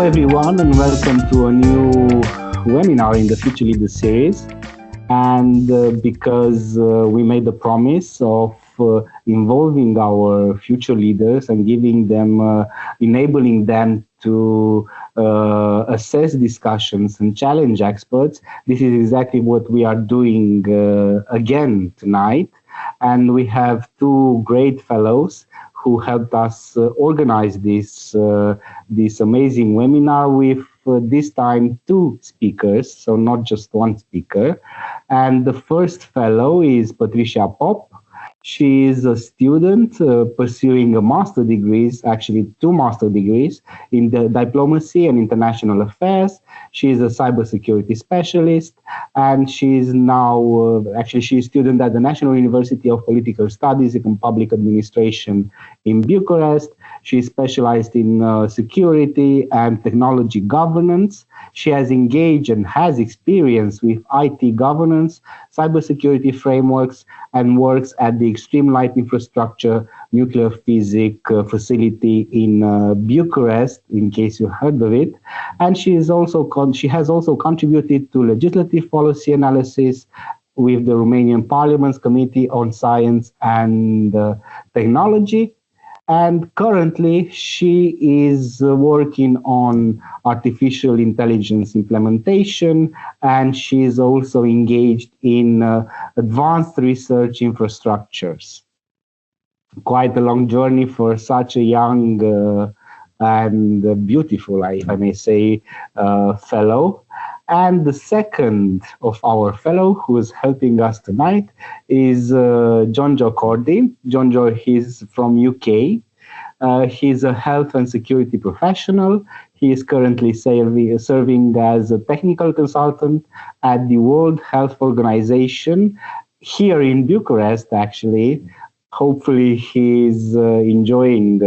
everyone, and welcome to a new webinar in the Future Leaders series. And because we made the promise of involving our future leaders and giving them, enabling them to assess discussions and challenge experts, this is exactly what we are doing again tonight. And we have two great fellows who helped us organize this amazing webinar with this time two speakers, so not just one speaker. And the first fellow is Patricia Pop. She is a student pursuing a master degrees, actually two master degrees in the diplomacy and international affairs. She is a cybersecurity specialist, and she is now she is a student at the National University of Political Studies and Public Administration in Bucharest. She is specialized in security and technology governance. She has engaged and has experience with IT governance, cybersecurity frameworks, and works at the Extreme Light Infrastructure Nuclear Physics facility in Bucharest, in case you heard of it. And she has also contributed to legislative policy analysis with the Romanian Parliament's Committee on Science and Technology. And currently, she is working on artificial intelligence implementation, and she is also engaged in advanced research infrastructures. Quite a long journey for such a young and beautiful, if I may say, fellow. And the second of our fellow who is helping us tonight is Jonjo Cordy. Jonjo is from UK. He's a health and security professional. He is currently serving as a technical consultant at the World Health Organization here in Bucharest, actually. Hopefully he's enjoying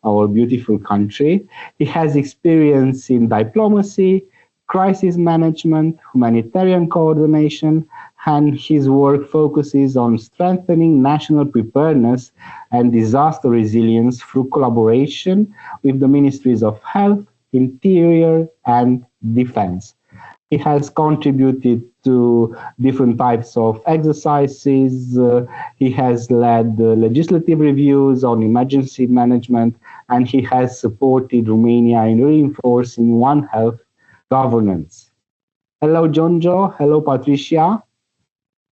our beautiful country. He has experience in diplomacy, crisis management, humanitarian coordination, and his work focuses on strengthening national preparedness and disaster resilience through collaboration with the Ministries of Health, Interior, and Defense. He has contributed to different types of exercises. He has led legislative reviews on emergency management, and he has supported Romania in reinforcing One Health governance. Hello, Jonjo. Hello, Patricia.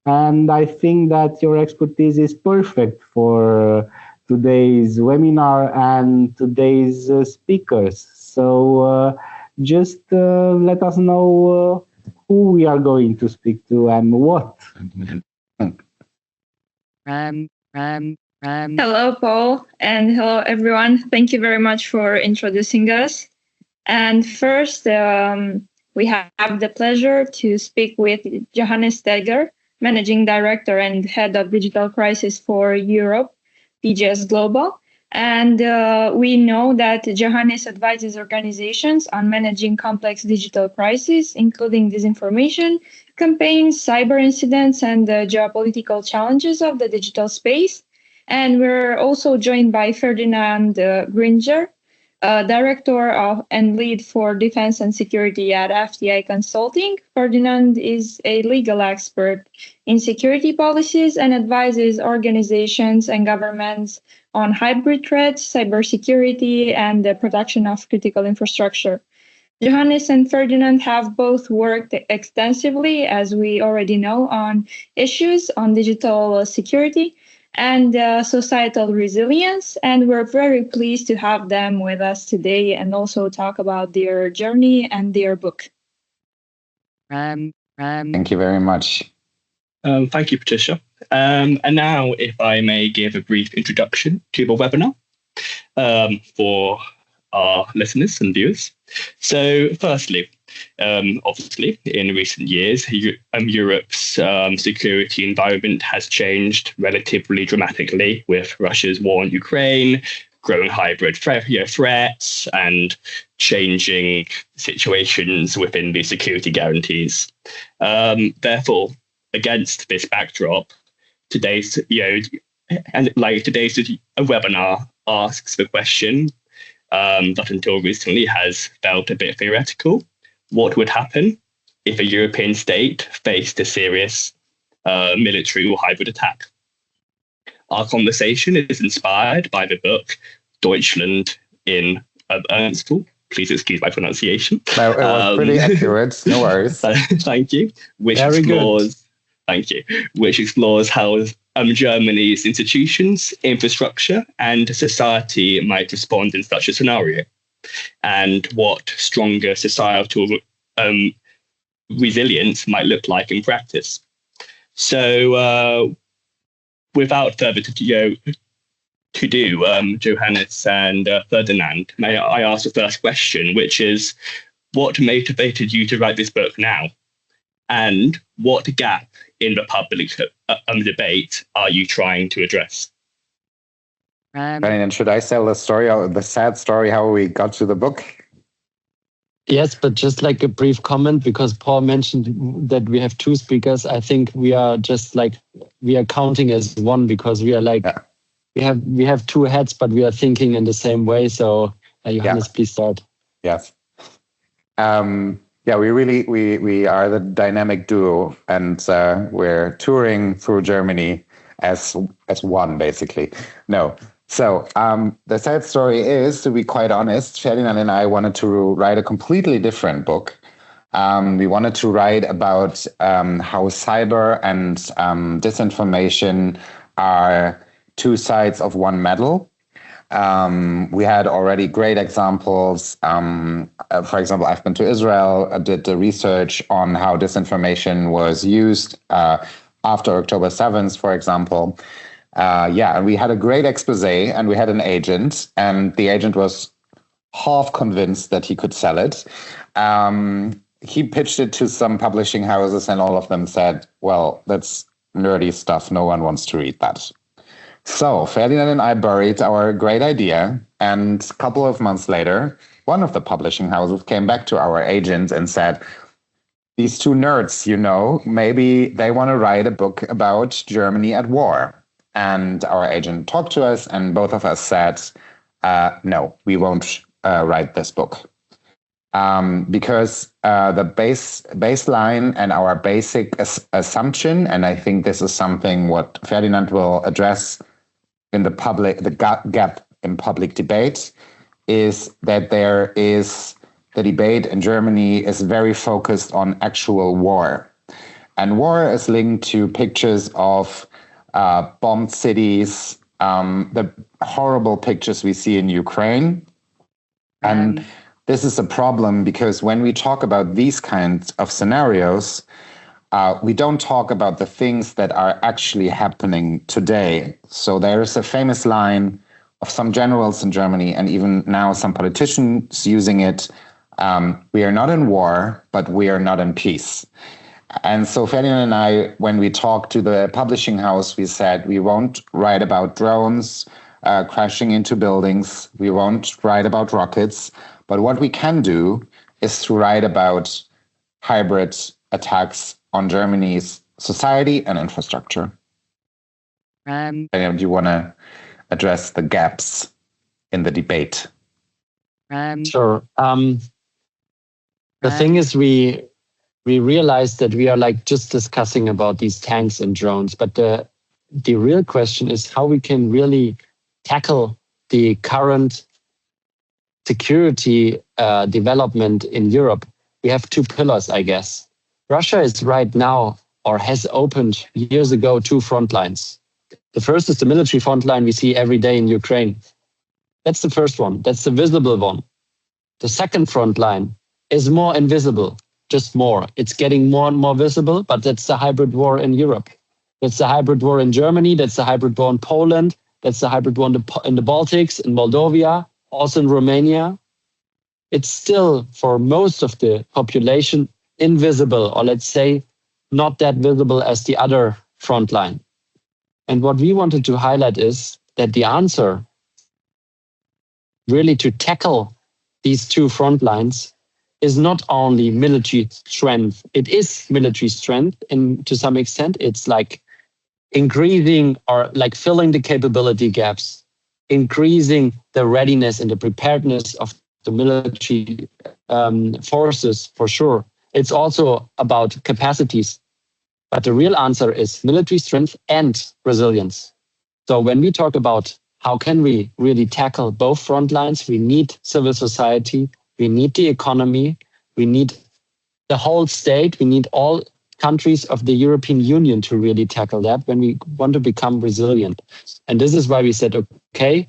And I think that your expertise is perfect for today's webinar and today's speakers. So just let us know who we are going to speak to and what. Hello, Paul, and hello, everyone. Thank you very much for introducing us. And first, we have the pleasure to speak with Johannes Steger, Managing Director and Head of Digital Crisis for Europe, PGS Global. And we know that Johannes advises organizations on managing complex digital crises, including disinformation campaigns, cyber incidents, and the geopolitical challenges of the digital space. And we're also joined by Ferdinand Gehringer, Director and Lead for Defense and Security at FTI Consulting. Ferdinand is a legal expert in security policies and advises organizations and governments on hybrid threats, cybersecurity, and the protection of critical infrastructure. Johannes and Ferdinand have both worked extensively, as we already know, on issues on digital security and societal resilience, and we're very pleased to have them with us today and also talk about their journey and their book. Thank you very much. Thank you, Patricia. And now, if I may give a brief introduction to the webinar for our listeners and viewers. So firstly, obviously, in recent years, Europe's security environment has changed relatively dramatically with Russia's war on Ukraine, growing hybrid threats, and changing situations within the security guarantees. Therefore, against this backdrop, today's webinar asks the question: that until recently has felt a bit theoretical. What would happen if a European state faced a serious military or hybrid attack? Our conversation is inspired by the book Deutschland in Ernstfall. Please excuse my pronunciation. No, it was pretty accurate. No worries. Thank you. Which explores how Germany's institutions, infrastructure, and society might respond in such a scenario, and what stronger societal resilience might look like in practice. So, without further ado, Johannes and Ferdinand, may I ask the first question, which is, what motivated you to write this book now? And what gap in the public debate are you trying to address? Ferdinand, should I tell the story, the sad story, how we got to the book? Yes, but just like a brief comment, because Paul mentioned that we have two speakers. I think we are counting as one, because we are we have two heads, but we are thinking in the same way. So Johannes, please start. Yes. We are the dynamic duo, and we're touring through Germany as one, basically. No. So the sad story is, to be quite honest, Ferdinand and I wanted to write a completely different book. We wanted to write about how cyber and disinformation are two sides of one medal. We had already great examples. For example, I've been to Israel, did the research on how disinformation was used after October 7th, for example. And we had a great expose, and we had an agent, and the agent was half convinced that he could sell it. He pitched it to some publishing houses, and all of them said, well, that's nerdy stuff. No one wants to read that. So Ferdinand and I buried our great idea, and a couple of months later, one of the publishing houses came back to our agent and said, these two nerds, maybe they want to write a book about Germany at war. And our agent talked to us, and both of us said, no, we won't write this book. Because the baseline and our basic assumption, and I think this is something what Ferdinand will address in the gap in public debate, is that the debate in Germany is very focused on actual war. And war is linked to pictures of bombed cities, the horrible pictures we see in Ukraine. And this is a problem, because when we talk about these kinds of scenarios, we don't talk about the things that are actually happening today. So there is a famous line of some generals in Germany, and even now some politicians using it. We are not in war, but we are not in peace. And so Ferdinand and I, when we talked to the publishing house, we said we won't write about drones crashing into buildings. We won't write about rockets. But what we can do is to write about hybrid attacks on Germany's society and infrastructure. Do you want to address the gaps in the debate? Sure. The thing is, we realized that we are just discussing about these tanks and drones, but the real question is how we can really tackle the current security development in Europe. We have two pillars, I guess. Russia is right now, or has opened years ago, two front lines. The first is the military front line we see every day in Ukraine. That's the first one. That's the visible one. The second front line is more invisible, just more. It's getting more and more visible, but that's the hybrid war in Europe. That's the hybrid war in Germany. That's the hybrid war in Poland. That's the hybrid war in the Baltics, in Moldova, also in Romania. It's still, for most of the population, invisible, or let's say not that visible as the other front line. And what we wanted to highlight is that the answer really to tackle these two front lines is not only military strength. It is military strength, and to some extent, it's like increasing or like filling the capability gaps increasing the readiness and the preparedness of the military forces, for sure. It's also about capacities. But the real answer is military strength and resilience. So when we talk about how can we really tackle both front lines, we need civil society, we need the economy, we need the whole state, we need all countries of the European Union to really tackle that when we want to become resilient. And this is why we said, okay,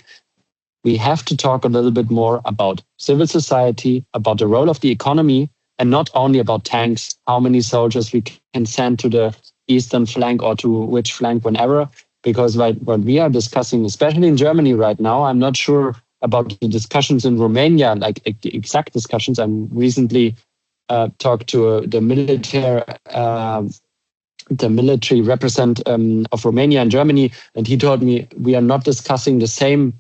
we have to talk a little bit more about civil society, about the role of the economy, and not only about tanks, how many soldiers we can send to the eastern flank or to which flank whenever. Because what we are discussing, especially in Germany right now, I'm not sure about the discussions in Romania, like the exact discussions. I recently talked to the military representative of Romania and Germany, and he told me we are not discussing the same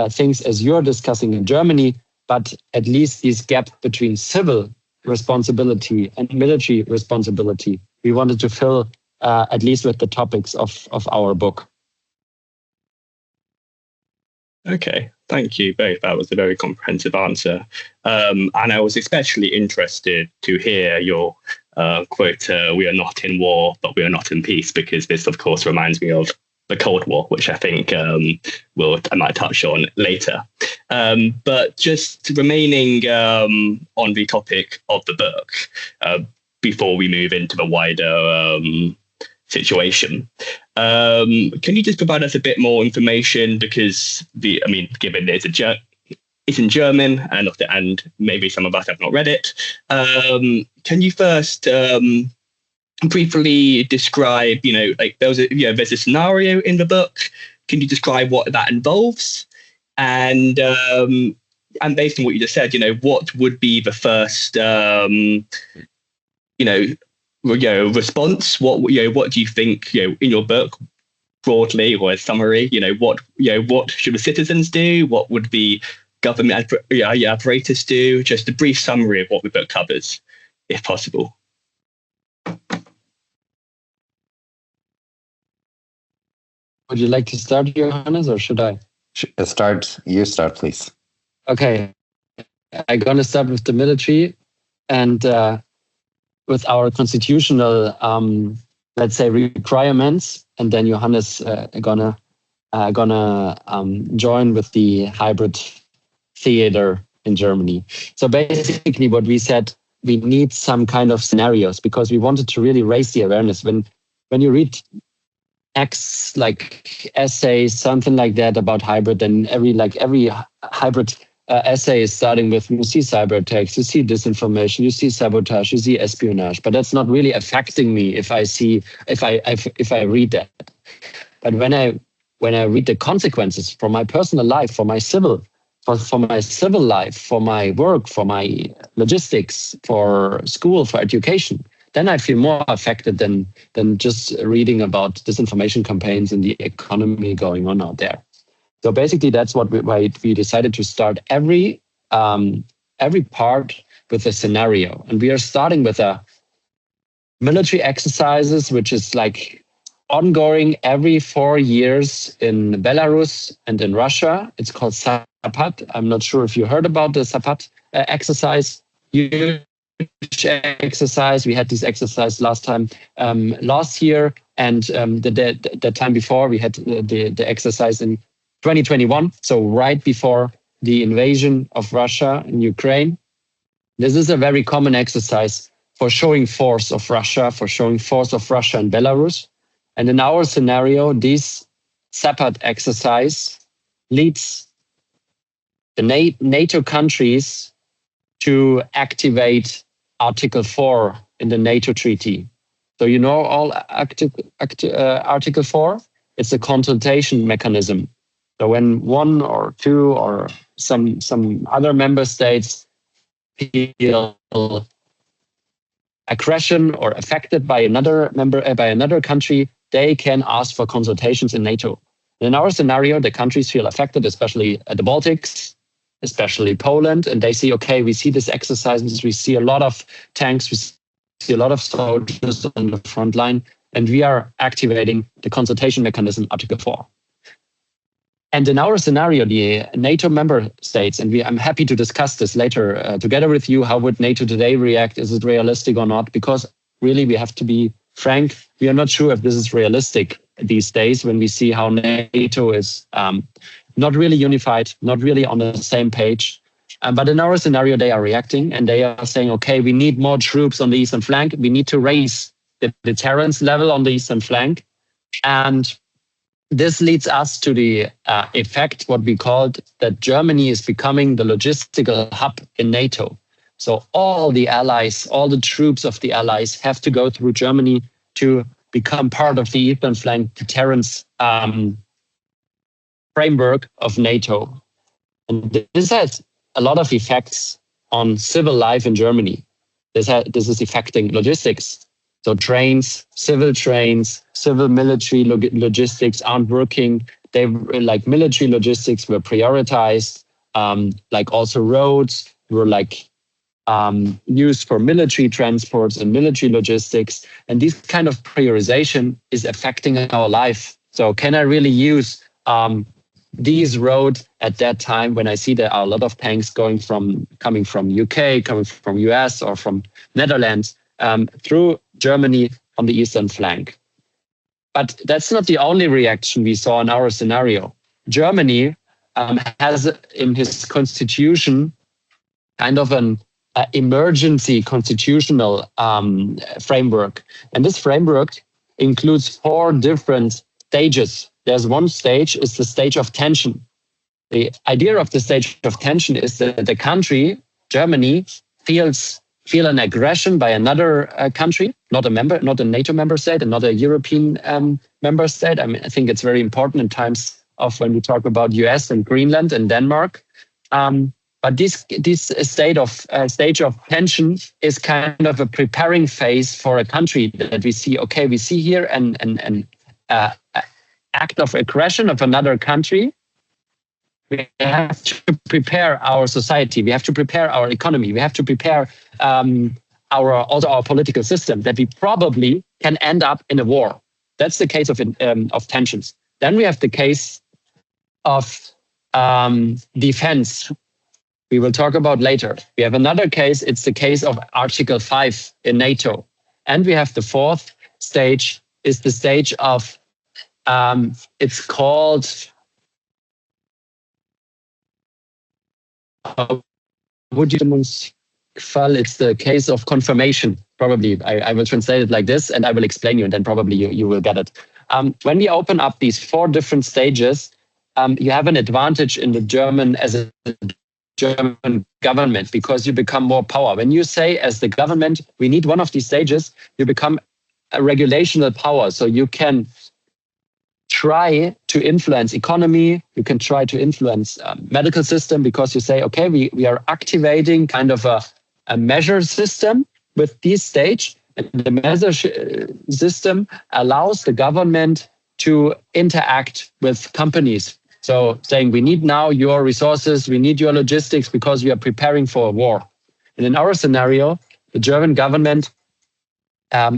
things as you're discussing in Germany, but at least this gap between civil responsibility and military responsibility, we wanted to fill at least with the topics of our book. Okay, thank you both. That was a very comprehensive answer. And I was especially interested to hear your quote, we are not in war, but we are not in peace, because this, of course, reminds me of the Cold War, which I think I might touch on later. But just remaining on the topic of the book, before we move into the wider situation, can you just provide us a bit more information? Because given it's in German and maybe some of us have not read it, can you first briefly describe, there's a scenario in the book. Can you describe what that involves? And based on what you just said, what would be the first, response? What do you think, in your book, broadly or as summary, what should the citizens do? What would the government apparatus do? Just a brief summary of what the book covers, if possible. Would you like to start, Johannes, or should I? You start, please. Okay. I'm going to start with the military and with our constitutional, let's say, requirements. And then Johannes gonna join with the hybrid theater in Germany. So basically what we said, we need some kind of scenarios because we wanted to really raise the awareness. When you read essays, something like that about hybrid, and every hybrid essay is starting with, you see cyber attacks, you see disinformation, you see sabotage, you see espionage, but that's not really affecting me if I read that. But when I read the consequences for my personal life, for my civil life, for my work, for my logistics, for school, for education, then I feel more affected than just reading about disinformation campaigns and the economy going on out there. So basically, that's why we decided to start every part with a scenario, and we are starting with a military exercises, which is like ongoing every 4 years in Belarus and in Russia. It's called Zapat. I'm not sure if you heard about the Zapat exercise. Huge exercise. We had this exercise last year, and the time before we had the exercise in 2021. So right before the invasion of Russia in Ukraine. This is a very common exercise for showing force of Russia, and Belarus. And in our scenario, this Zapat exercise leads the NATO countries to activate Article 4 in the NATO treaty. So you know all Article 4? It's a consultation mechanism. So when one or two or some other member states feel aggression or affected by another country, they can ask for consultations in NATO. In our scenario, the countries feel affected, especially the Baltics, especially Poland, and they see, okay, we see this exercises, we see a lot of tanks, we see a lot of soldiers on the front line, and we are activating the consultation mechanism, Article 4. And in our scenario, the NATO member states, and I'm happy to discuss this later together with you, how would NATO today react? Is it realistic or not? Because really, we have to be frank, we are not sure if this is realistic these days when we see how NATO is not really unified, not really on the same page. But in our scenario, they are reacting and they are saying, okay, we need more troops on the eastern flank. We need to raise the deterrence level on the eastern flank. And this leads us to the effect, what we called that Germany is becoming the logistical hub in NATO. So all the allies, all the troops of the allies have to go through Germany to become part of the eastern flank deterrence framework of NATO. And this has a lot of effects on civil life in Germany. This is affecting logistics. So trains, civil military logistics aren't working. They like military logistics were prioritized. Like also roads were like used for military transports and military logistics. And this kind of prioritization is affecting our life. So can I really use these roads at that time when I see there are a lot of tanks coming from UK, coming from US or from Netherlands through Germany on the eastern flank? But that's not the only reaction we saw in our scenario. Germany has in his constitution kind of an emergency constitutional framework. And this framework includes 4 different stages. There's one stage, is the stage of tension. The idea of the stage of tension is that the country, Germany, feel an aggression by another country, not a NATO member state and not a European member state. I mean, I think it's very important in times of when we talk about US and Greenland and Denmark. But this stage of tension is kind of a preparing phase for a country that we see. Okay, we see here an act of aggression of another country. We have to prepare our society. We have to prepare our economy. We have to prepare our political system that we probably can end up in a war. That's the case of tensions. Then we have the case of defense. We will talk about later. We have another case. It's the case of Article 5 in NATO. And we have the 4th stage is the stage of, it's called, it's the case of confirmation. Probably I will translate it like this and I will explain you and then probably you will get it. When we open up these 4 different stages, you have an advantage in the German government because you become more power. When you say as the government, we need one of these stages, you become a regulational power. So you can try to influence economy, you can try to influence medical system because you say, okay, we are activating kind of a measure system with this stage. And the measure system allows the government to interact with companies. So saying we need now your resources, we need your logistics because we are preparing for a war. And in our scenario, the German government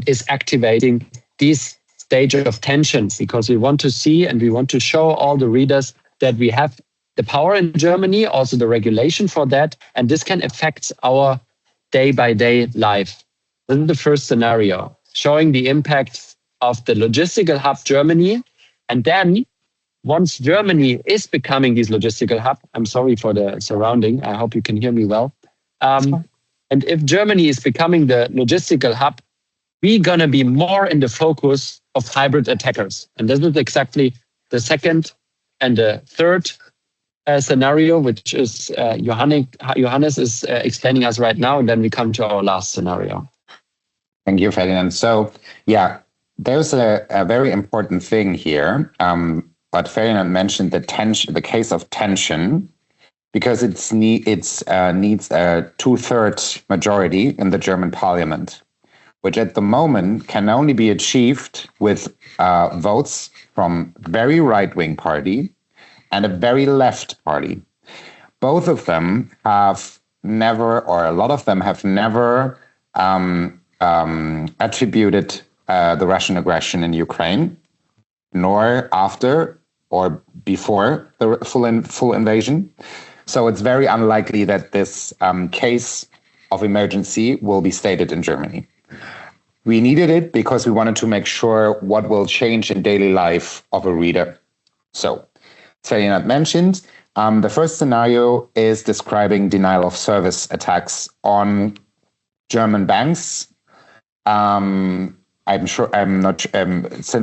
is activating these stage of tension because we want to see and we want to show all the readers that we have the power in Germany, also the regulation for that, and this can affect our day-by-day life. This is the first scenario, showing the impact of the logistical hub Germany. And then once Germany is becoming this logistical hub, I'm sorry for the surrounding, I hope you can hear me well. And if Germany is becoming the logistical hub, we're going to be more in the focus of hybrid attackers. And this is exactly the second and the third scenario, which is Johannes is explaining us right now. And then we come to our last scenario. Thank you, Ferdinand. So, yeah, there's a very important thing here. But Ferdinand mentioned the case of tension, because it needs a 2/3 majority in the German parliament, which at the moment can only be achieved with votes from very right-wing party and a very left party. Both of them have never, or a lot of them have never attributed the Russian aggression in Ukraine, nor after or before the full invasion. So it's very unlikely that this case of emergency will be stated in Germany. We needed it because we wanted to make sure what will change in daily life of a reader. So, Ferdinand mentioned, the first scenario is describing denial of service attacks on German banks. Since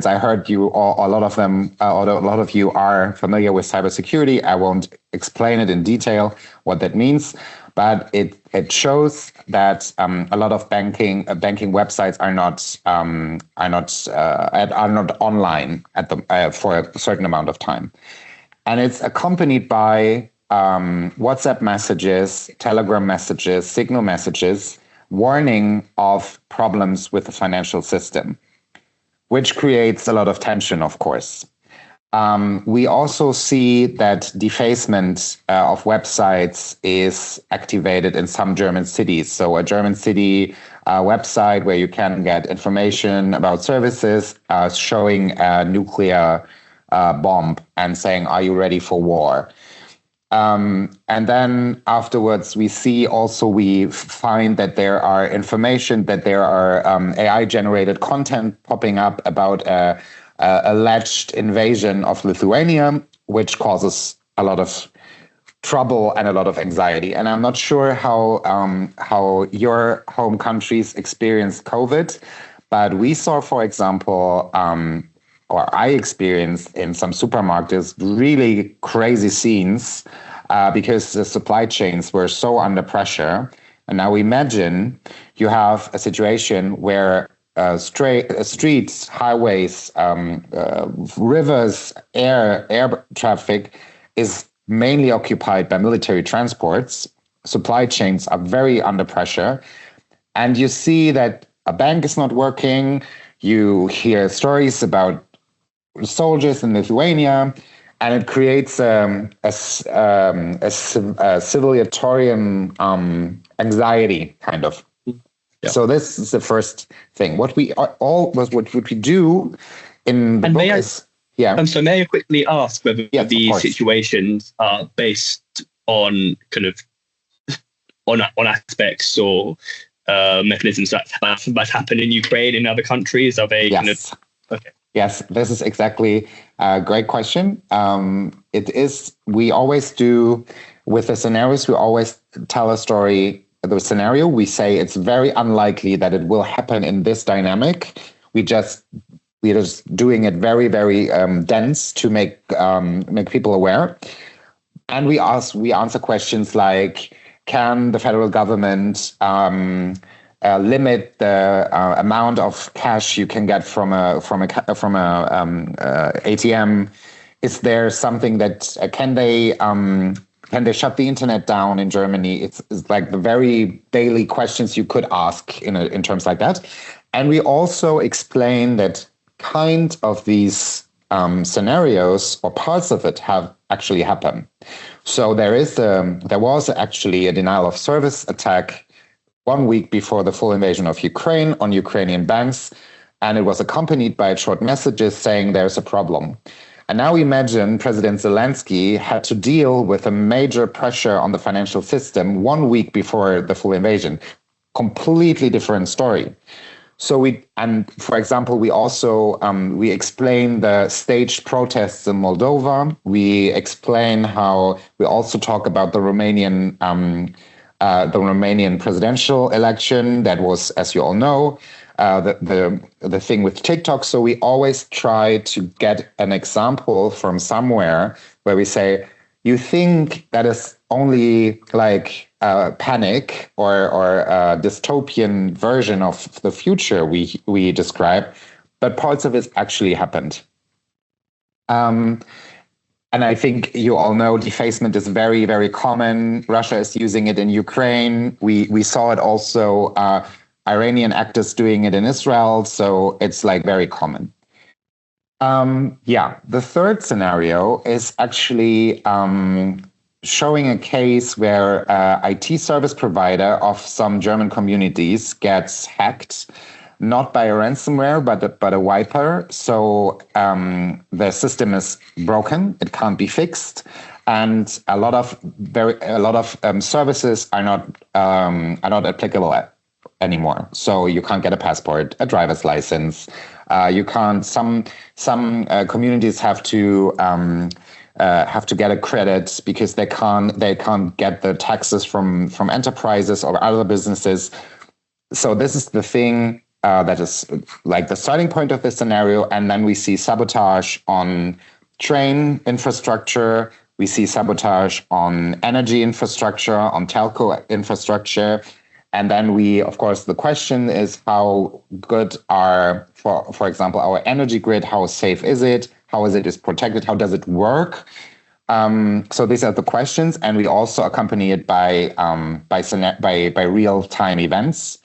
I heard you all, a lot of you are familiar with cybersecurity, I won't explain it in detail what that means, but it shows that a lot of banking websites are not online for a certain amount of time, and it's accompanied by WhatsApp messages, Telegram messages, Signal messages, warning of problems with the financial system, which creates a lot of tension, of course. We also see that defacement of websites is activated in some German cities. So a German city website where you can get information about services showing a nuclear bomb and saying, are you ready for war? And then afterwards, we find that there are information, that there are AI-generated content popping up about alleged invasion of Lithuania, which causes a lot of trouble and a lot of anxiety. And I'm not sure how your home countries experienced COVID, but we saw, for example, or I experienced in some supermarkets really crazy scenes because the supply chains were so under pressure. And now imagine you have a situation where streets, highways, rivers, air traffic is mainly occupied by military transports. Supply chains are very under pressure. And you see that a bank is not working. You hear stories about soldiers in Lithuania, and it creates a civilian anxiety, kind of. Yeah. So this is the first thing. What we do in the book is, yeah. So may I quickly ask whether these situations are based on kind of on aspects or mechanisms that happen in Ukraine and other countries? Are they kind of okay? Yes, this is exactly a great question. It is. We always do with the scenarios. We always tell a story. The scenario, we say it's very unlikely that it will happen in this dynamic. We're just doing it very, very dense to make people aware. And we answer questions like, can the federal government limit the amount of cash you can get from a ATM? Is there something that can they shut the internet down in Germany? It's like the very daily questions you could ask in terms like that. And we also explain that kind of these scenarios or parts of it have actually happened. So there was actually a denial of service attack 1 week before the full invasion of Ukraine on Ukrainian banks, and it was accompanied by short messages saying there's a problem. And now imagine President Zelensky had to deal with a major pressure on the financial system 1 week before the full invasion. Completely different story. So for example, we also we explain the staged protests in Moldova. We explain how we also talk about the Romanian presidential election that was, as you all know, the thing with TikTok. So we always try to get an example from somewhere where we say, you think that is only like a panic or a dystopian version of the future we describe, but parts of it actually happened. And I think you all know defacement is very, very common. Russia is using it in Ukraine. We saw it also, Iranian actors doing it in Israel. So it's like very common. The third scenario is actually showing a case where IT service provider of some German communities gets hacked. not by a ransomware, but a wiper. So the system is broken; it can't be fixed, and a lot of services are not applicable anymore. So you can't get a passport, a driver's license. You can't. Some communities have to get a credit because they can't get the taxes from enterprises or other businesses. So this is the thing that is like the starting point of this scenario. And then we see sabotage on train infrastructure. We see sabotage on energy infrastructure, on telco infrastructure. And then of course, the question is how good are, for example, our energy grid, how safe is it? How is it protected? How does it work? So these are the questions, and we also accompany it by real-time events.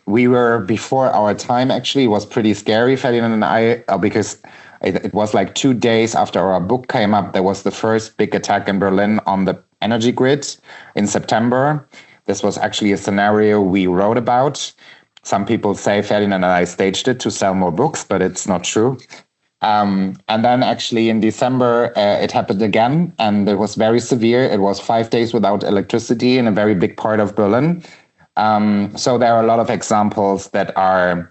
We were before our time. Actually, it was pretty scary, Ferdinand and I, because it was like 2 days after our book came up. There was the first big attack in Berlin on the energy grid in September. This was actually a scenario we wrote about. Some people say Ferdinand and I staged it to sell more books, but it's not true. And then actually in December, it happened again, and it was very severe. It was 5 days without electricity in a very big part of Berlin. So there are a lot of examples that are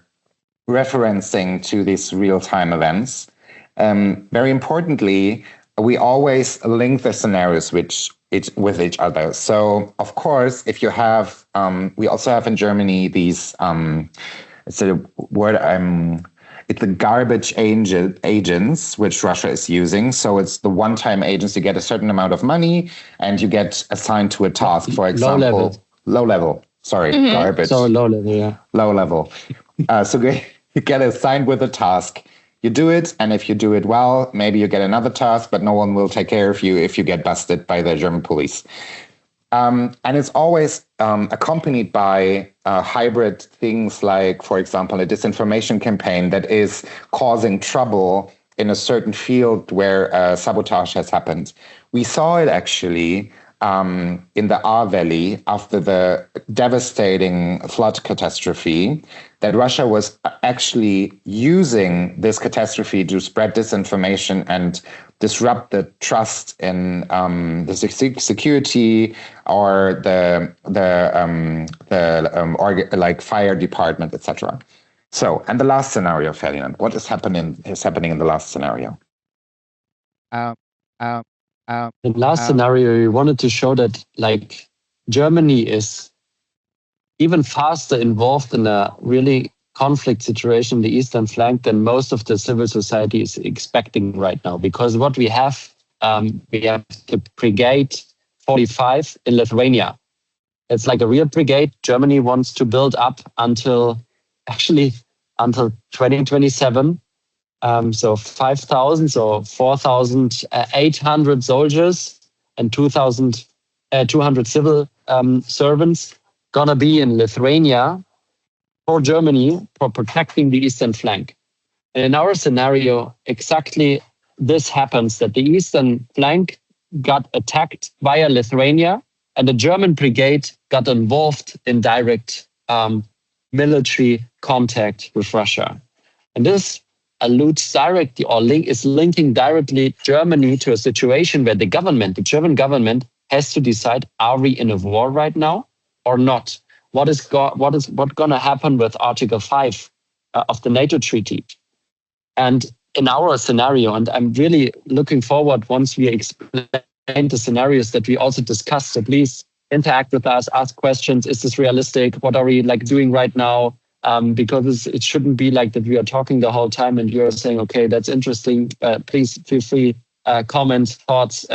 referencing to these real-time events. Very importantly, we always link the scenarios with each other. So of course, if you have, we also have in Germany these, it's a word it's the garbage agents, which Russia is using. So it's the one-time agents. You get a certain amount of money and you get assigned to a task, for example. Low level. Sorry, garbage. So low level, yeah. Low level. So you get assigned with a task. You do it, and if you do it well, maybe you get another task, but no one will take care of you if you get busted by the German police. And it's always accompanied by hybrid things like, for example, a disinformation campaign that is causing trouble in a certain field where sabotage has happened. We saw it actually in the Ahr Valley after the devastating flood catastrophe, that Russia was actually using this catastrophe to spread disinformation and disrupt the trust in the security or like fire department, etc. So, and the last scenario, Ferdinand, what is happening in the last scenario? The last scenario, we wanted to show that like Germany is even faster involved in a really conflict situation in the eastern flank than most of the civil society is expecting right now. Because what we have the Brigade 45 in Lithuania. It's like a real brigade. Germany wants to build up until 2027. So 5,000, so 4,800 soldiers and 200 civil servants gonna be in Lithuania for Germany for protecting the eastern flank. And in our scenario, exactly this happens, that the eastern flank got attacked via Lithuania and the German brigade got involved in direct military contact with Russia. And this alludes directly or is linking directly Germany to a situation where the German government has to decide, are we in a war right now or not? What's going to happen with Article 5 of the NATO treaty? And in our scenario, and I'm really looking forward once we explain the scenarios that we also discussed, so please interact with us, ask questions. Is this realistic? What are we doing right now? Because it shouldn't be like that we are talking the whole time and you're saying, okay, that's interesting. Please feel free, comments, thoughts.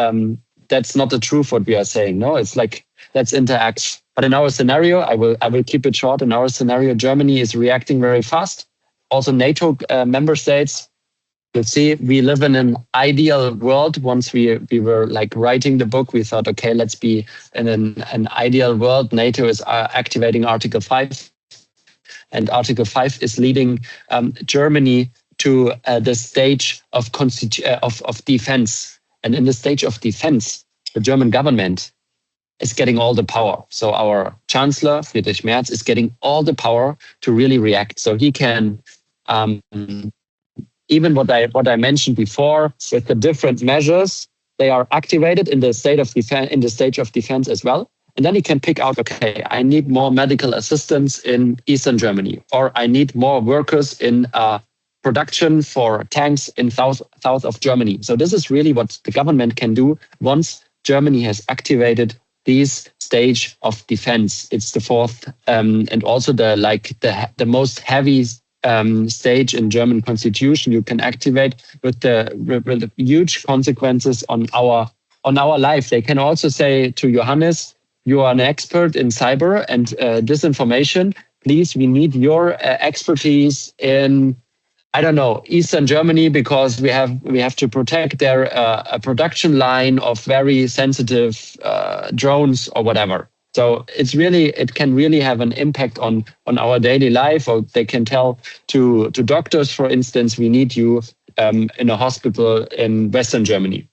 That's not the truth what we are saying. No, it's like, let's interact. But in our scenario, I will keep it short. In our scenario, Germany is reacting very fast. Also NATO member states, you'll see we live in an ideal world. Once we were writing the book, we thought, okay, let's be in an ideal world. NATO is activating Article 5. And Article 5 is leading Germany to the stage of defense. And in the stage of defense, the German government is getting all the power. So our Chancellor, Friedrich Merz, is getting all the power to really react. So he can, even what I mentioned before, with the different measures, they are activated in the state of defense as well. And then he can pick out, okay, I need more medical assistance in Eastern Germany, or I need more workers in production for tanks in south of Germany. So this is really what the government can do once Germany has activated this stage of defense. It's the fourth and also the most heavy stage in German constitution you can activate with the huge consequences on our life. They can also say to Johannes, you are an expert in cyber and disinformation. Please, we need your expertise in, I don't know, Eastern Germany, because we have to protect their a production line of very sensitive drones or whatever. So it can really have an impact on our daily life. Or they can tell to doctors, for instance, we need you in a hospital in Western Germany.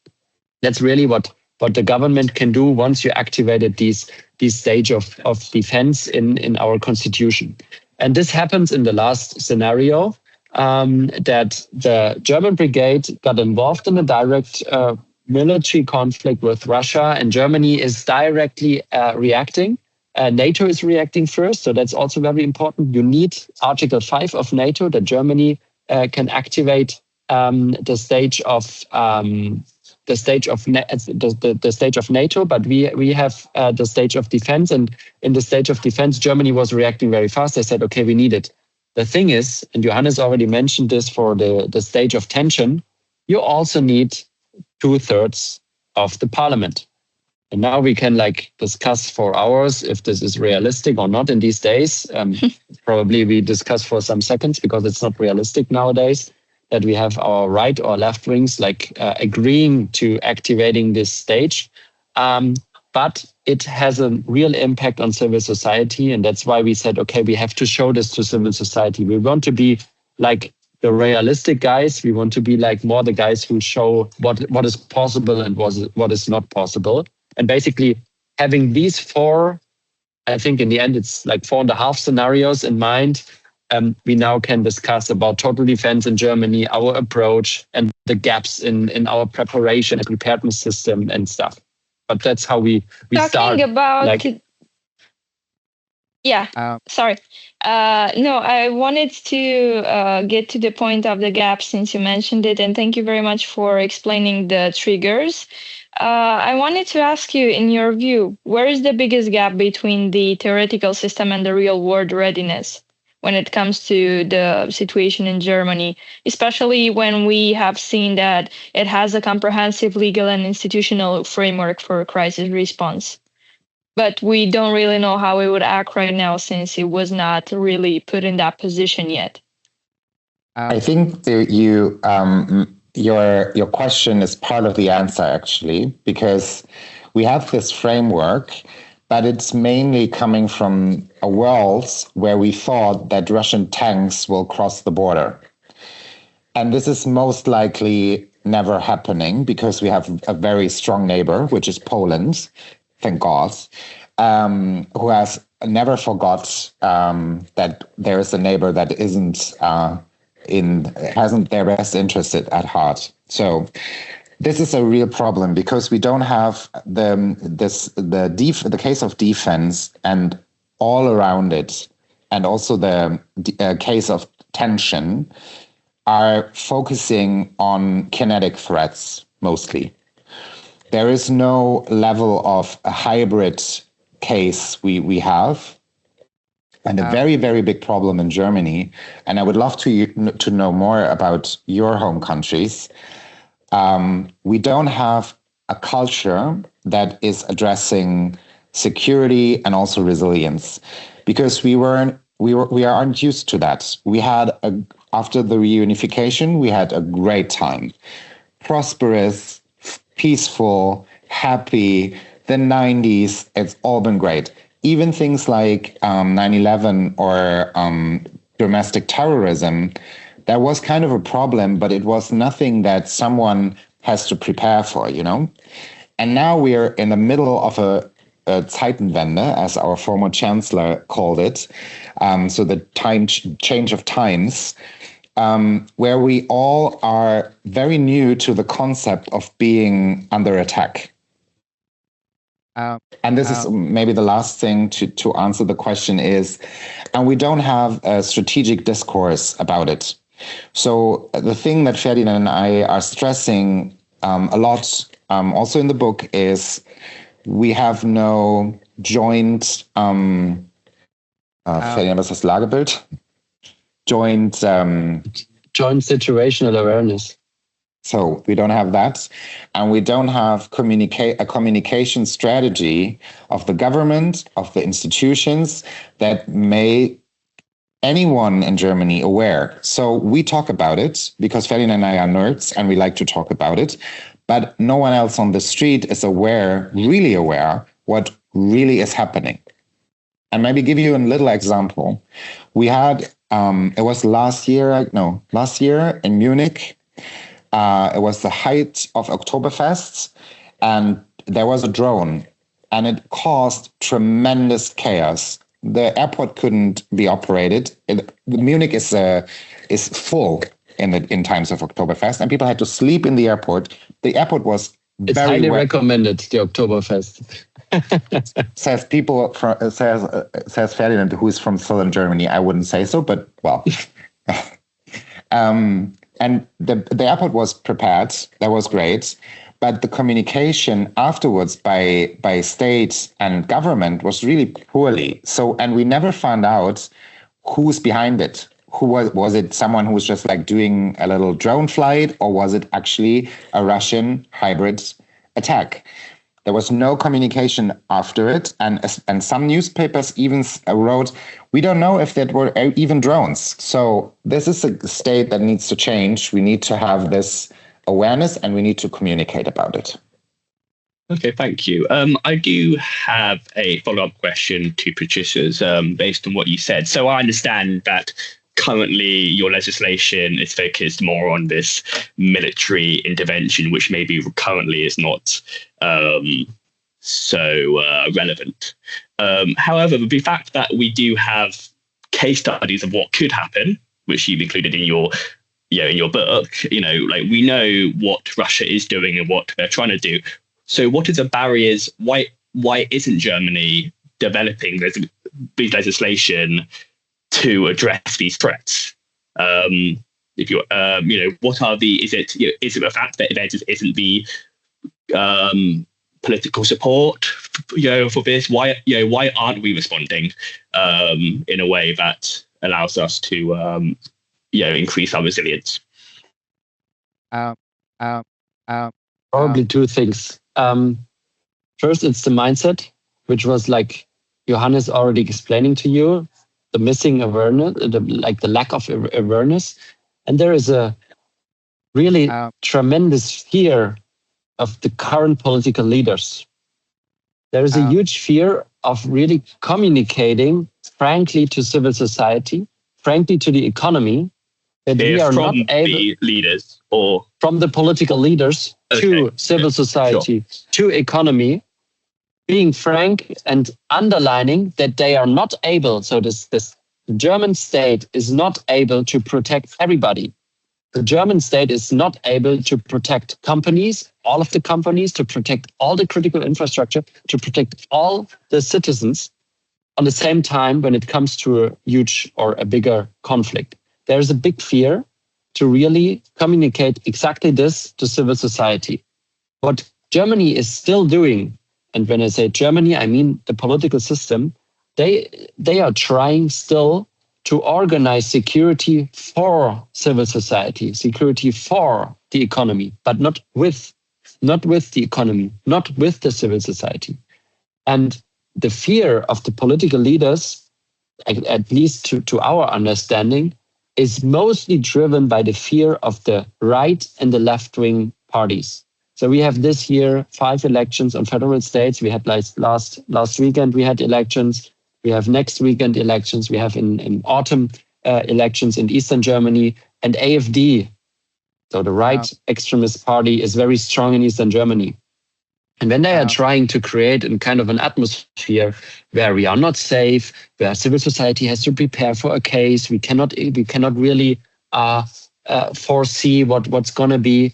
That's really what the government can do once you activated this stage of defense in our constitution. And this happens in the last scenario, that the German brigade got involved in a direct military conflict with Russia, and Germany is directly reacting. NATO is reacting first, so that's also very important. You need Article 5 of NATO that Germany can activate the stage of NATO, but we have the stage of defense, and in the stage of defense, Germany was reacting very fast. They said, okay, we need it. The thing is, and Johannes already mentioned this for the stage of tension, you also need 2/3 of the parliament. And now we can discuss for hours if this is realistic or not in these days. Probably we discuss for some seconds because it's not realistic nowadays that we have our right or left wings agreeing to activating this stage. But it has a real impact on civil society. And that's why we said, okay, we have to show this to civil society. We want to be like the realistic guys. We want to be more the guys who show what is possible and what is not possible. And basically having these four, I think in the end, it's 4.5 scenarios in mind. We now can discuss about total defense in Germany, our approach, and the gaps in our preparation and preparedness system and stuff. But that's how we start. Talking about... sorry. No, I wanted to get to the point of the gap since you mentioned it, and thank you very much for explaining the triggers. I wanted to ask you, in your view, where is the biggest gap between the theoretical system and the real world readiness when it comes to the situation in Germany, especially when we have seen that it has a comprehensive legal and institutional framework for crisis response? But we don't really know how it would act right now since it was not really put in that position yet. I think your question is part of the answer, actually, because we have this framework, but it's mainly coming from a world where we thought that Russian tanks will cross the border. And this is most likely never happening because we have a very strong neighbor, which is Poland, thank God, who has never forgot that there is a neighbor that hasn't their best interest at heart. So this is a real problem because we don't have the case of defense and all around it, and also the case of tension are focusing on kinetic threats mostly. There is no level of a hybrid case we have, and a very, very big problem in Germany. And I would love to know more about your home countries. We don't have a culture that is addressing security and also resilience, because we aren't used to that. We had after the reunification, we had a great time, prosperous, peaceful, happy. The 90s, it's all been great. Even things like 9/11 or domestic terrorism, that was kind of a problem, but it was nothing that someone has to prepare for, And now we're in the middle of a Zeitenwende, as our former chancellor called it, so the change of times, where we all are very new to the concept of being under attack. And this is maybe the last thing to answer the question is, and we don't have a strategic discourse about it. So the thing that Ferdinand and I are stressing a lot, also in the book, is we have no joint, Ferdinand, was das Lagebild? Joint situational awareness. So we don't have that, and we don't have a communication strategy of the government, of the institutions that make anyone in Germany aware. So we talk about it because Ferdinand and I are nerds and we like to talk about it, but no one else on the street is really aware what really is happening. And maybe give you a little example. We had, it was last year in Munich. It was the height of Oktoberfest, and there was a drone, and it caused tremendous chaos. The airport couldn't be operated. Munich is full in times of Oktoberfest, and people had to sleep in the airport. The airport was it's very highly recommended, the Oktoberfest. says Ferdinand, who is from southern Germany. I wouldn't say so, but well. And the airport was prepared. That was great. But the communication afterwards by state and government was really poorly. So, and we never found out who's behind it. Who was it someone who was just like doing a little drone flight, or was it actually a Russian hybrid attack? There was no communication after it, and some newspapers even wrote, we don't know if that were even drones. So this is a state that needs to change. We need to have this awareness, and we need to communicate about it. Okay, thank you. I do have a follow-up question to Patricia's based on what you said. So I understand that currently your legislation is focused more on this military intervention, which maybe currently is not so relevant. However, the fact that we do have case studies of what could happen, which you've included in your book, like we know what Russia is doing and what they're trying to do. So what are the barriers? Why isn't Germany developing this legislation to address these threats? If you what are the? Is it the fact that there just isn't the political support, for this? Why aren't we responding in a way that allows us to increase our resilience? Probably two things. First, it's the mindset, which was like Johannes already explaining to you, the missing awareness, the lack of awareness. And there is a really tremendous fear of the current political leaders. There is a huge fear of really communicating frankly to civil society, frankly to the economy, that we are not able, the leaders or from the political leaders to civil society, to economy, being frank and underlining that they are not able. So this German state is not able to protect everybody. The German state is not able to protect companies, all of the companies, to protect all the critical infrastructure, to protect all the citizens on the same time when it comes to a huge or a bigger conflict. There's a big fear to really communicate exactly this to civil society. What Germany is still doing, and when I say Germany, I mean the political system, they are trying still to organize security for civil society, security for the economy, but not with the economy, not with the civil society. And the fear of the political leaders, at least to our understanding, is mostly driven by the fear of the right and the left-wing parties. So we have this year 5 elections on federal states. We had last weekend, we had elections. We have next weekend elections. We have in autumn elections in Eastern Germany. And AfD, so the right extremist party, is very strong in Eastern Germany. And when they are trying to create a kind of an atmosphere where we are not safe, where civil society has to prepare for a case, we cannot really foresee what's going to be,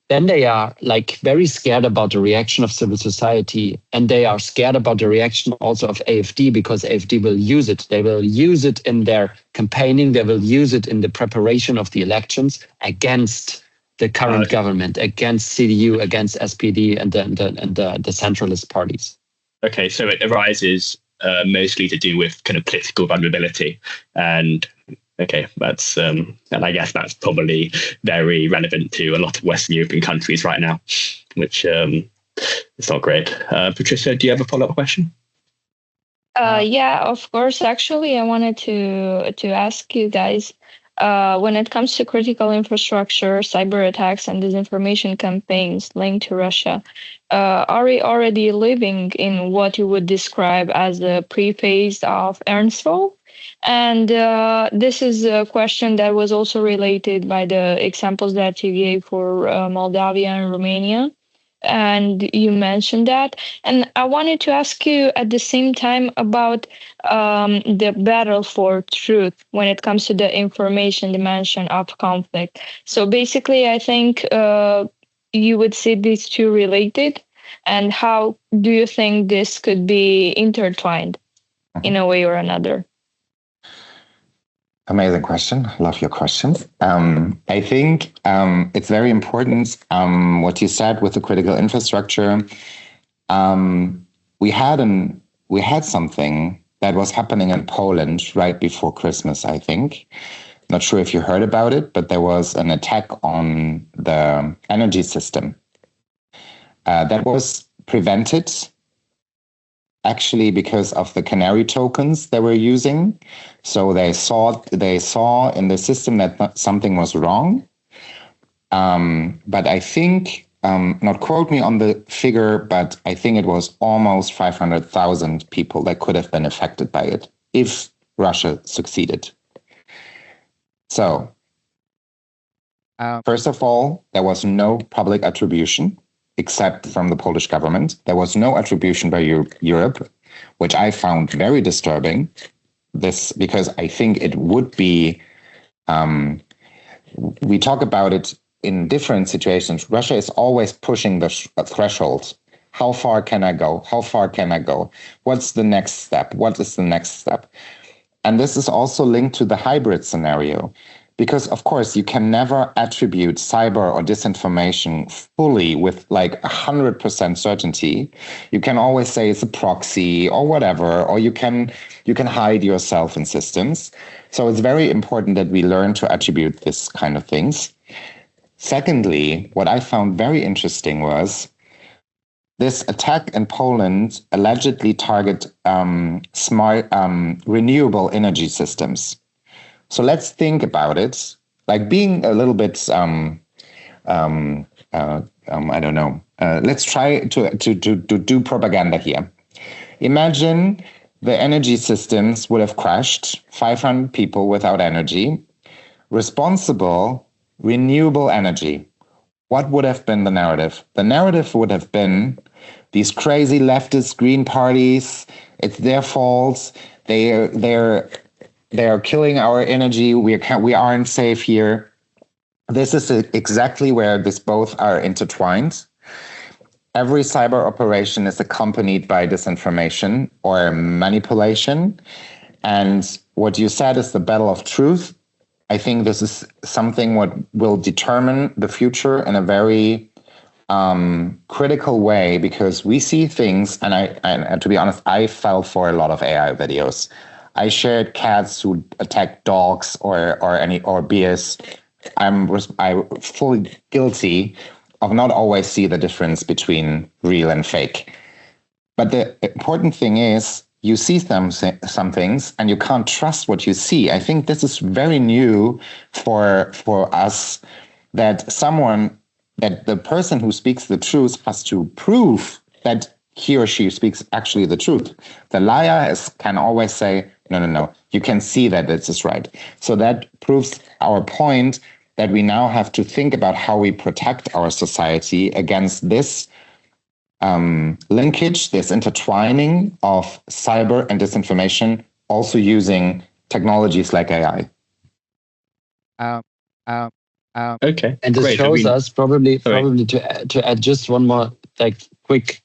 then they are like very scared about the reaction of civil society, and they are scared about the reaction also of AfD, because AfD will use it. They will use it in their campaigning. They will use it in the preparation of the elections against the current government, against CDU, against SPD and the centralist parties. Okay, so it arises mostly to do with kind of political vulnerability, and okay, that's and I guess that's probably very relevant to a lot of Western European countries right now, which is not great. Patricia, do you have a follow-up question? Yeah, of course. Actually, I wanted to ask you guys, when it comes to critical infrastructure, cyber attacks, and disinformation campaigns linked to Russia, are we already living in what you would describe as a pre-phase of Ernstfall? And this is a question that was also related by the examples that you gave for Moldavia and Romania. And you mentioned that. And I wanted to ask you at the same time about the battle for truth when it comes to the information dimension of conflict. So basically, I think you would see these two related. And how do you think this could be intertwined in a way or another? Amazing question. Love your questions. I think it's very important what you said with the critical infrastructure. We had something that was happening in Poland right before Christmas, I think. Not sure if you heard about it, but there was an attack on the energy system. That was prevented actually because of the canary tokens they were using. So they saw in the system that something was wrong. But I think, not quote me on the figure, but I think it was almost 500,000 people that could have been affected by it if Russia succeeded. So, first of all, there was no public attribution except from the Polish government. There was no attribution by Europe, which I found very disturbing. This because I think it would be, we talk about it in different situations. Russia is always pushing the thresholds. How far can I go? How far can I go? What's the next step? What is the next step? And this is also linked to the hybrid scenario. Because, of course, you can never attribute cyber or disinformation fully with like 100% certainty. You can always say it's a proxy or whatever, or you can hide yourself in systems. So it's very important that we learn to attribute this kind of things. Secondly, what I found very interesting was this attack in Poland allegedly target smart renewable energy systems. So let's think about it, like being a little bit, I don't know. Let's try to do propaganda here. Imagine the energy systems would have crashed, 500 people without energy, responsible, renewable energy. What would have been the narrative? The narrative would have been these crazy leftist green parties. It's their fault. They are killing our energy. We aren't safe here. This is exactly where this both are intertwined. Every cyber operation is accompanied by disinformation or manipulation. And what you said is the battle of truth. I think this is something what will determine the future in a very critical way, because we see things, and to be honest, I fell for a lot of AI videos. I shared cats who attack dogs or bears. I'm fully guilty of not always see the difference between real and fake. But the important thing is you see some things and you can't trust what you see. I think this is very new for us, that the person who speaks the truth has to prove that he or she speaks actually the truth. The liar can always say, no, you can see that this is right. So that proves our point that we now have to think about how we protect our society against this linkage, this intertwining of cyber and disinformation, also using technologies like AI. Okay, and this shows us probably to add just one more quick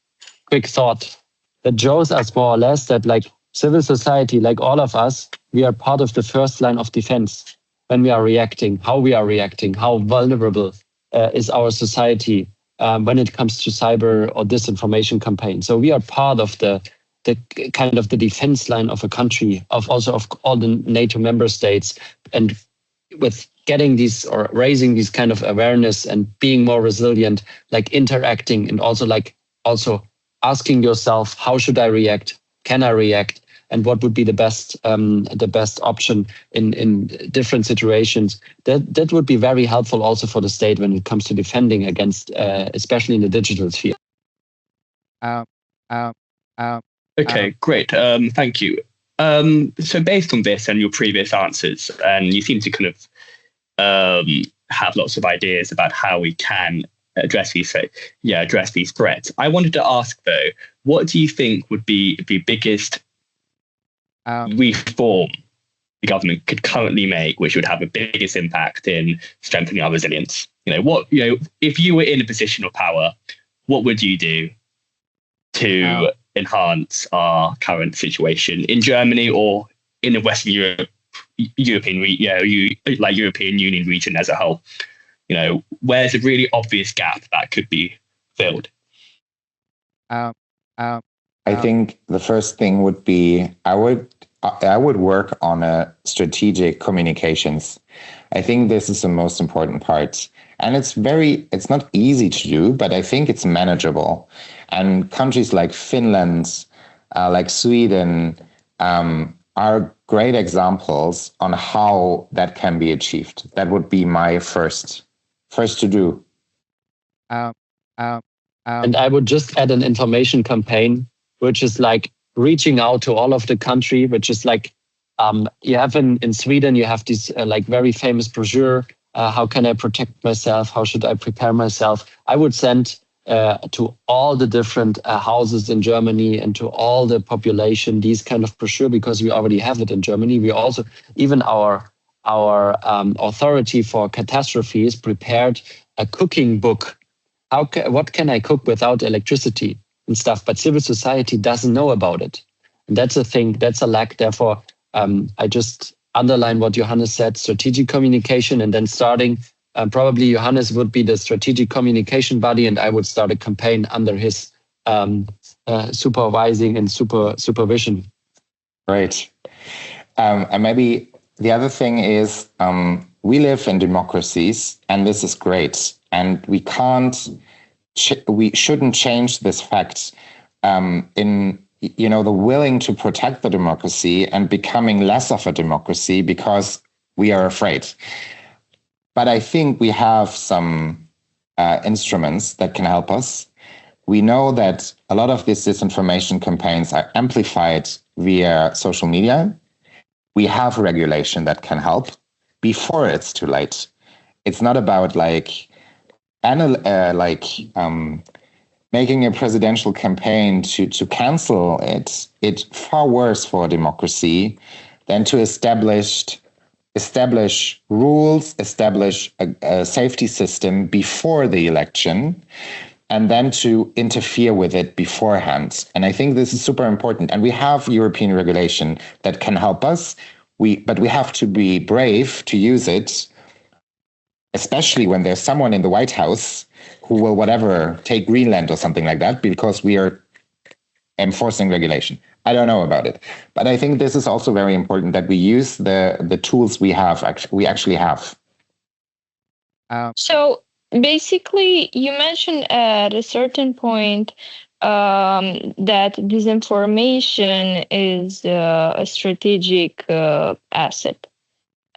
thought that shows us more or less that civil society, like all of us, we are part of the first line of defense when we are reacting, how vulnerable is our society when it comes to cyber or disinformation campaigns. So we are part of the kind of the defense line of a country, of all the NATO member states, and with getting these or raising these kind of awareness and being more resilient, interacting and also asking yourself, how should I react? Can I react? And what would be the best option in different situations? That would be very helpful also for the state when it comes to defending against, especially in the digital sphere. Okay, great. Thank you. So based on this and your previous answers, and you seem to kind of have lots of ideas about how we can address these threats. I wanted to ask though, what do you think would be the biggest reform the government could currently make, which would have the biggest impact in strengthening our resilience? If you were in a position of power, what would you do to enhance our current situation in Germany or in the Western European Union region as a whole? Where's a really obvious gap that could be filled? I think the first thing would be I would work on a strategic communications. I think this is the most important part. And it's not easy to do, but I think it's manageable. And countries like Finland, like Sweden, are great examples on how that can be achieved. That would be my first to do. And I would just add an information campaign, which is reaching out to all of the country, which is you have in Sweden, you have this very famous brochure. How can I protect myself? How should I prepare myself? I would send to all the different houses in Germany and to all the population these kind of brochure, because we already have it in Germany. We also, even our authority for catastrophes prepared a cooking book. What can I cook without electricity and stuff? But civil society doesn't know about it. And that's a thing, that's a lack. Therefore, I just underline what Johannes said, strategic communication, and then starting, probably Johannes would be the strategic communication body, and I would start a campaign under his supervising and supervision. Right. And maybe the other thing is we live in democracies, and this is great. And we shouldn't change this fact in the willing to protect the democracy and becoming less of a democracy because we are afraid. But I think we have some instruments that can help us. We know that a lot of these disinformation campaigns are amplified via social media. We have regulation that can help before it's too late. It's not about making a presidential campaign to cancel it. It's far worse for a democracy than to establish rules, establish a safety system before the election, and then to interfere with it beforehand. And I think this is super important. And we have European regulation that can help us. But we have to be brave to use it, especially when there's someone in the White House who will take Greenland or something like that, because we are enforcing regulation. I don't know about it, but I think this is also very important that we use the tools we actually have. So basically, you mentioned at a certain point that disinformation is a strategic asset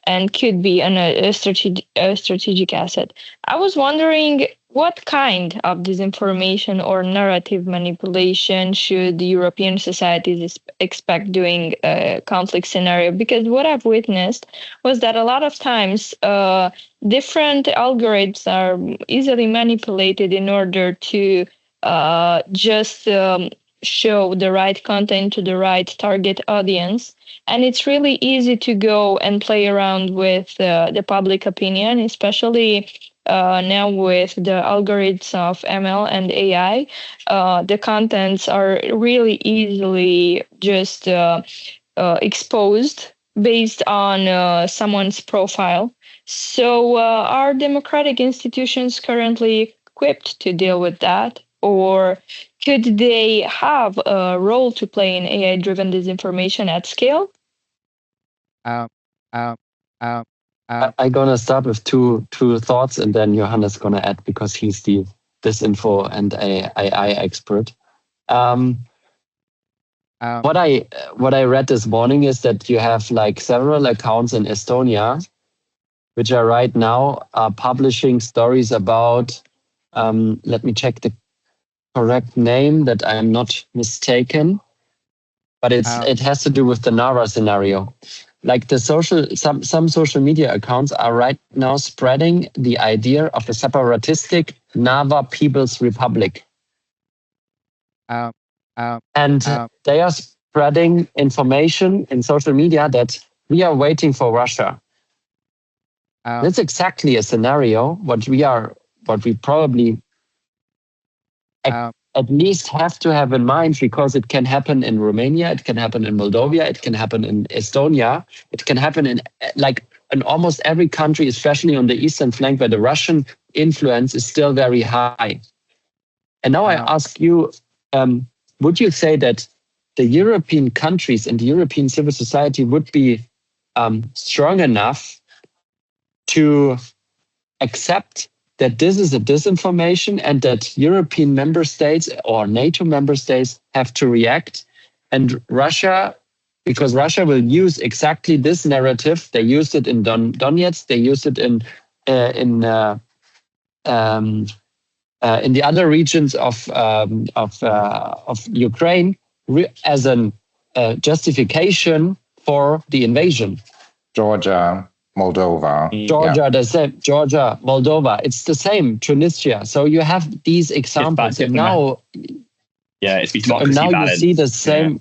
and could be a strategic asset. I was wondering, what kind of disinformation or narrative manipulation should the European societies expect during a conflict scenario? Because what I've witnessed was that a lot of times different algorithms are easily manipulated in order to just show the right content to the right target audience. And it's really easy to go and play around with the public opinion, especially now with the algorithms of ML and AI. The contents are really easily just exposed based on someone's profile. So are democratic institutions currently equipped to deal with that? Or could they have a role to play in AI-driven disinformation at scale? I'm gonna start with two thoughts, and then Johannes gonna add because he's the disinfo and AI expert. What I read this morning is that you have like several accounts in Estonia, which are right now publishing stories about. Let me check the correct name that I'm not mistaken, but it has to do with the Nara scenario. Like the some social media accounts are right now spreading the idea of a separatistic Nava People's Republic. And they are spreading information in social media that we are waiting for Russia. That's exactly a scenario what we probably at least have to have in mind, because it can happen in Romania, it can happen in Moldova, it can happen in Estonia, it can happen in almost every country, especially on the eastern flank where the Russian influence is still very high. And now I ask you, would you say that the European countries and the European civil society would be strong enough to accept that this is a disinformation and that European member states or NATO member states have to react? And Russia, because Russia will use exactly this narrative. They used it in Donetsk. They used it in the other regions of Ukraine as a justification for the invasion. Georgia, Moldova. The same. Georgia, Moldova. It's the same. Tunisia. So you have these examples, and now, it's democracy. And now balance. you see the same.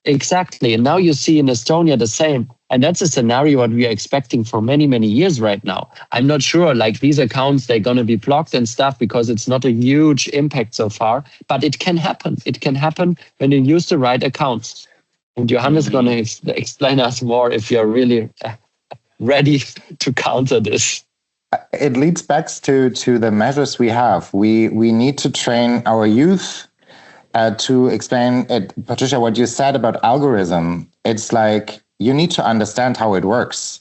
Exactly, and now you see in Estonia the same, and that's a scenario what we are expecting for many, many years right now. I'm not sure, like these accounts, they're going to be blocked and stuff because it's not a huge impact so far, but it can happen. It can happen when you use the right accounts. And Johannes is going to explain us more if you're really ready to counter this. It leads back to the measures we have. We need to train our youth to explain it. Patricia, what you said about algorithm, it's like you need to understand how it works.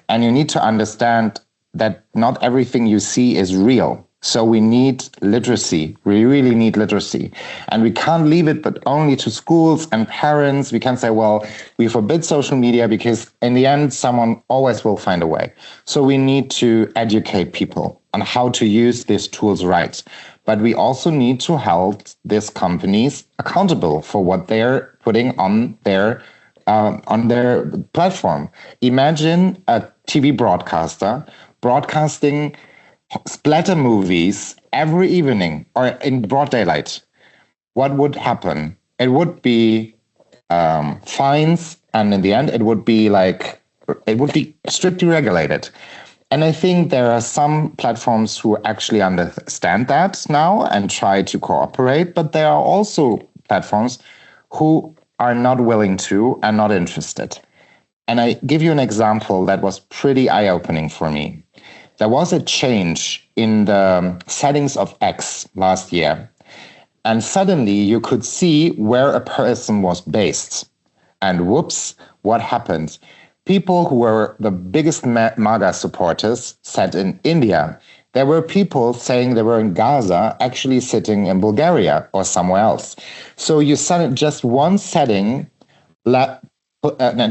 And you need to understand that not everything you see is real. So we need literacy. We really need literacy. And we can't leave it but only to schools and parents. We can't say, well, we forbid social media because in the end, someone always will find a way. So we need to educate people on how to use these tools right. But we also need to hold these companies accountable for what they're putting on their platform. Imagine a TV broadcaster broadcasting splatter movies every evening or in broad daylight. What would happen? It would be fines, and in the end, it would be strictly regulated. And I think there are some platforms who actually understand that now and try to cooperate, but there are also platforms who are not willing to and not interested. And I give you an example that was pretty eye-opening for me. There was a change in the settings of X last year, and suddenly you could see where a person was based. And whoops, what happened? People who were the biggest MAGA supporters sat in India. There were people saying they were in Gaza, actually sitting in Bulgaria or somewhere else. So you set just one setting, and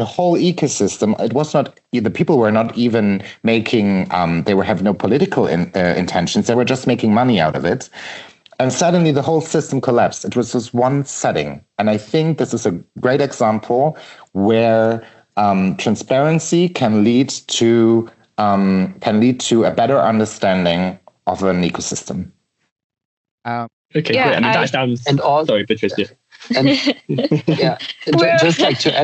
the whole ecosystem. It was not, the people were not even making, have no political intentions. They were just making money out of it. And suddenly the whole system collapsed. It was just one setting. And I think this is a great example where transparency can lead to a better understanding of an ecosystem. Okay, Yeah, great. I mean, that sounds. And all, sorry, Patricia. and yeah, just like to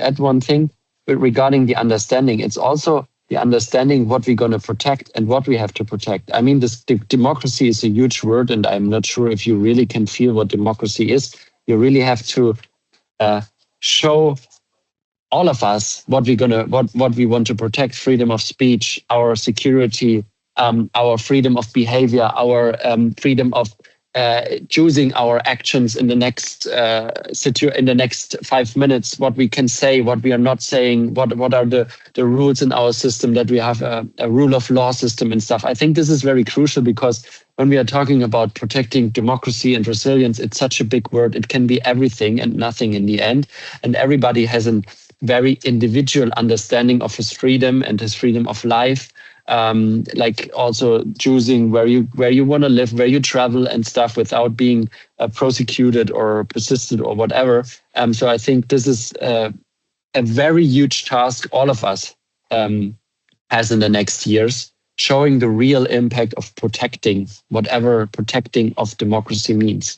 add one thing regarding the understanding. It's also the understanding what we're going to protect and what we have to protect. I mean, democracy is a huge word, and I'm not sure if you really can feel what democracy is. You really have to show all of us what we want to protect: freedom of speech, our security, our freedom of behavior, our freedom of choosing our actions in the next in the next 5 minutes, what we can say, what we are not saying, what are the rules in our system, that we have a rule of law system and stuff. I think this is very crucial, because when we are talking about protecting democracy and resilience, it's such a big word. It can be everything and nothing in the end. And everybody has a very individual understanding of his freedom and his freedom of life. Like also choosing where you want to live, where you travel and stuff, without being prosecuted or persisted or whatever. So I think this is a very huge task all of us has in the next years, showing the real impact of protecting whatever protecting of democracy means.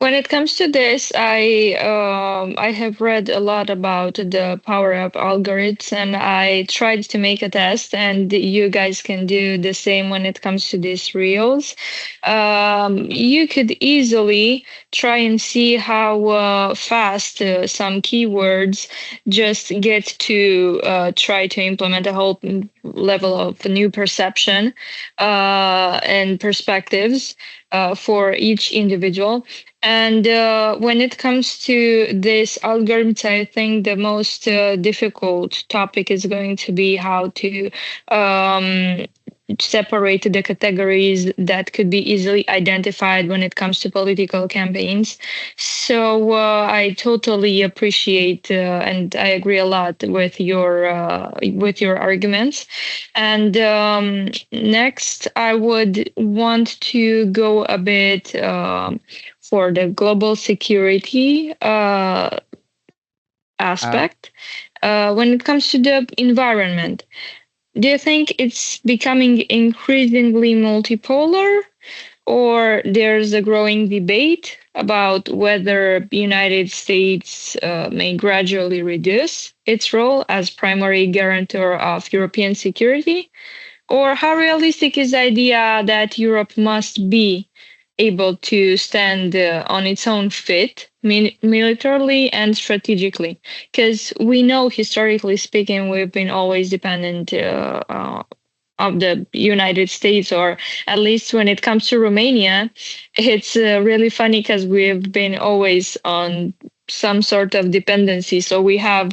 When it comes to this, I have read a lot about the power of algorithms, and I tried to make a test, and you guys can do the same when it comes to these reels. You could easily try and see how fast some keywords just get to try to implement a whole level of new perception and perspectives for each individual. And when it comes to this algorithms, I think the most difficult topic is going to be how to separate the categories that could be easily identified when it comes to political campaigns. So I totally appreciate and I agree a lot with your arguments. And next, I would want to go a bit for the global security aspect. When it comes to the environment, do you think it's becoming increasingly multipolar, or there's a growing debate about whether the United States may gradually reduce its role as primary guarantor of European security? Or how realistic is the idea that Europe must be able to stand on its own feet, militarily and strategically? Because we know, historically speaking, we've been always dependent of the United States, or at least when it comes to Romania, it's really funny because we've been always on some sort of dependency. So we have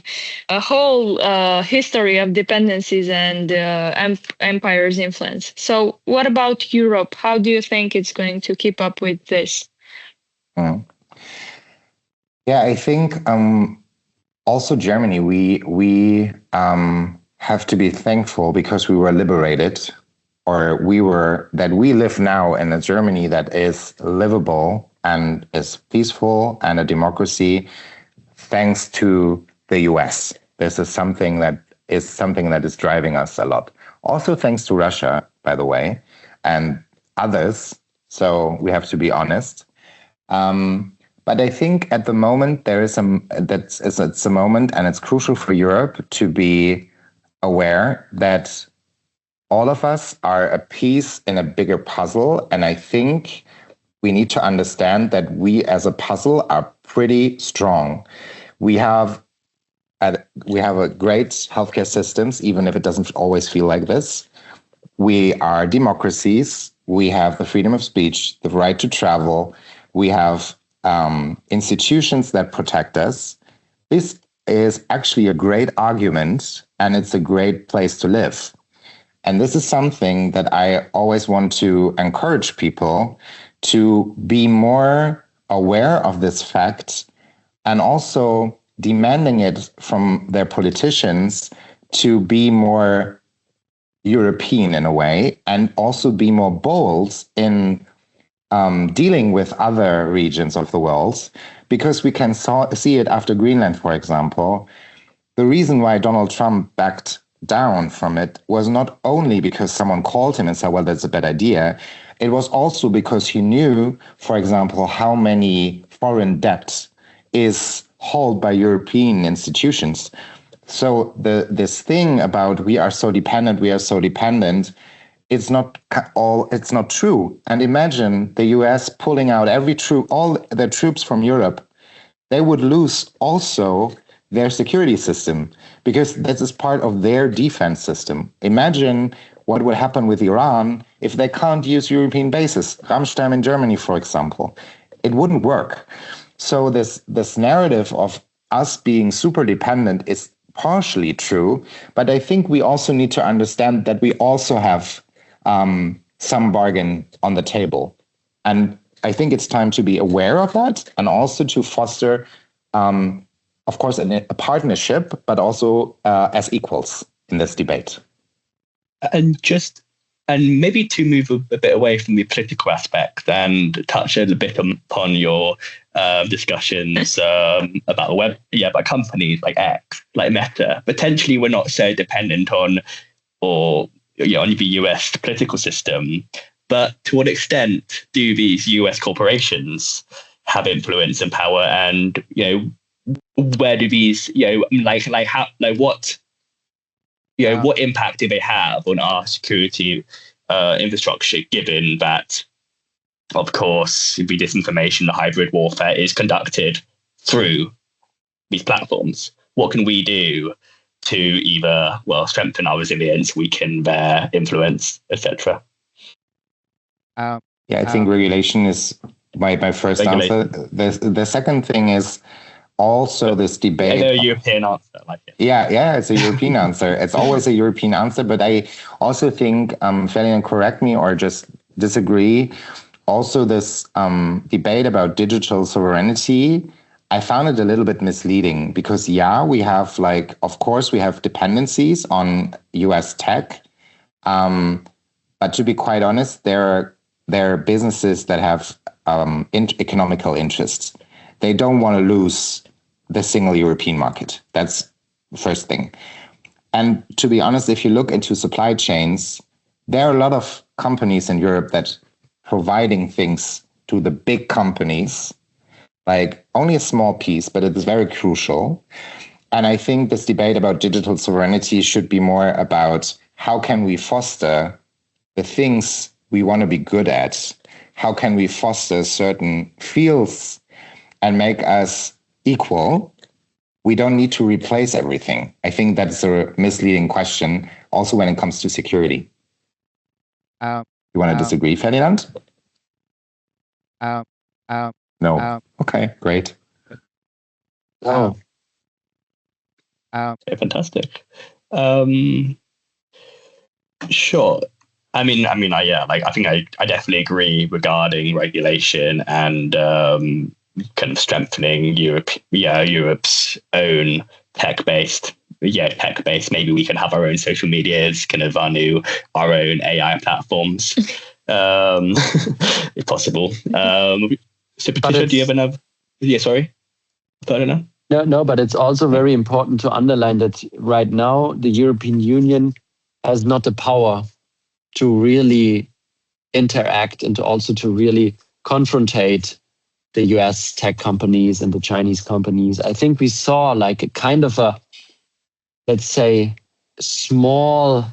a whole history of dependencies and empire's influence. So what about Europe? How do you think it's going to keep up with this? Yeah, I think also Germany, we have to be thankful because we were liberated, or we live now in a Germany that is livable and is peaceful and a democracy, thanks to the US. This is something that is driving us a lot. Also thanks to Russia, by the way, and others. So we have to be honest. But I think at the moment it's a moment, and it's crucial for Europe to be aware that all of us are a piece in a bigger puzzle. And I think we need to understand that we as a puzzle are pretty strong. We have a great healthcare systems, even if it doesn't always feel like this. We are democracies. We have the freedom of speech, the right to travel. We have institutions that protect us. This is actually a great argument, and it's a great place to live. And this is something that I always want to encourage people to be more aware of this fact, and also demanding it from their politicians to be more European in a way, and also be more bold in dealing with other regions of the world, because we can see it after Greenland, for example. The reason why Donald Trump backed down from it was not only because someone called him and said, well, that's a bad idea. It was also because he knew, for example, how many foreign debt is held by European institutions. So this thing about we are so dependent, it's not true. And imagine the US pulling out all their troops from Europe. They would lose also their security system, because this is part of their defense system. Imagine what would happen with Iran if they can't use European bases, Ramstein in Germany, for example. It wouldn't work. So this narrative of us being super dependent is partially true, but I think we also need to understand that we also have some bargain on the table. And I think it's time to be aware of that, and also to foster of course, a partnership, but also as equals in this debate. And maybe to move a bit away from the political aspect and touch a little bit upon your discussions about the web, about companies like X, like Meta. Potentially, we're not so dependent on the US political system, but to what extent do these US corporations have influence and power, and where do these what impact do they have on our security infrastructure, given that, of course, the disinformation, the hybrid warfare is conducted through these platforms? What can we do to either strengthen our resilience, weaken their influence, etc.? I think regulation is my first answer. The second thing is also this debate. I know a European answer. Yeah, it's a European answer. It's always a European answer, but I also think, Ferdinand, correct me or just disagree. Also, this debate about digital sovereignty, I found it a little bit misleading, because we have of course we have dependencies on US tech, but to be quite honest, there are businesses that have economical interests. They don't want to lose the single European market. That's the first thing. And to be honest, if you look into supply chains, there are a lot of companies in Europe that providing things to the big companies, like only a small piece, but it is very crucial. And I think this debate about digital sovereignty should be more about how can we foster the things we want to be good at? How can we foster certain fields and make us equal? We don't need to replace everything. I think that's a misleading question, also when it comes to security. You want to disagree, Ferdinand? No. Okay, great. Yeah, fantastic. Sure. I think I definitely agree regarding regulation and kind of strengthening Europe's own tech-based. Maybe we can have our own social medias, kind of our own AI platforms, if possible. So, Patricia, do you have another? Yeah, sorry. Ferdinand? No, but it's also very important to underline that right now the European Union has not the power to really interact and also to really confrontate the US tech companies and the Chinese companies. I think we saw a kind of let's say, small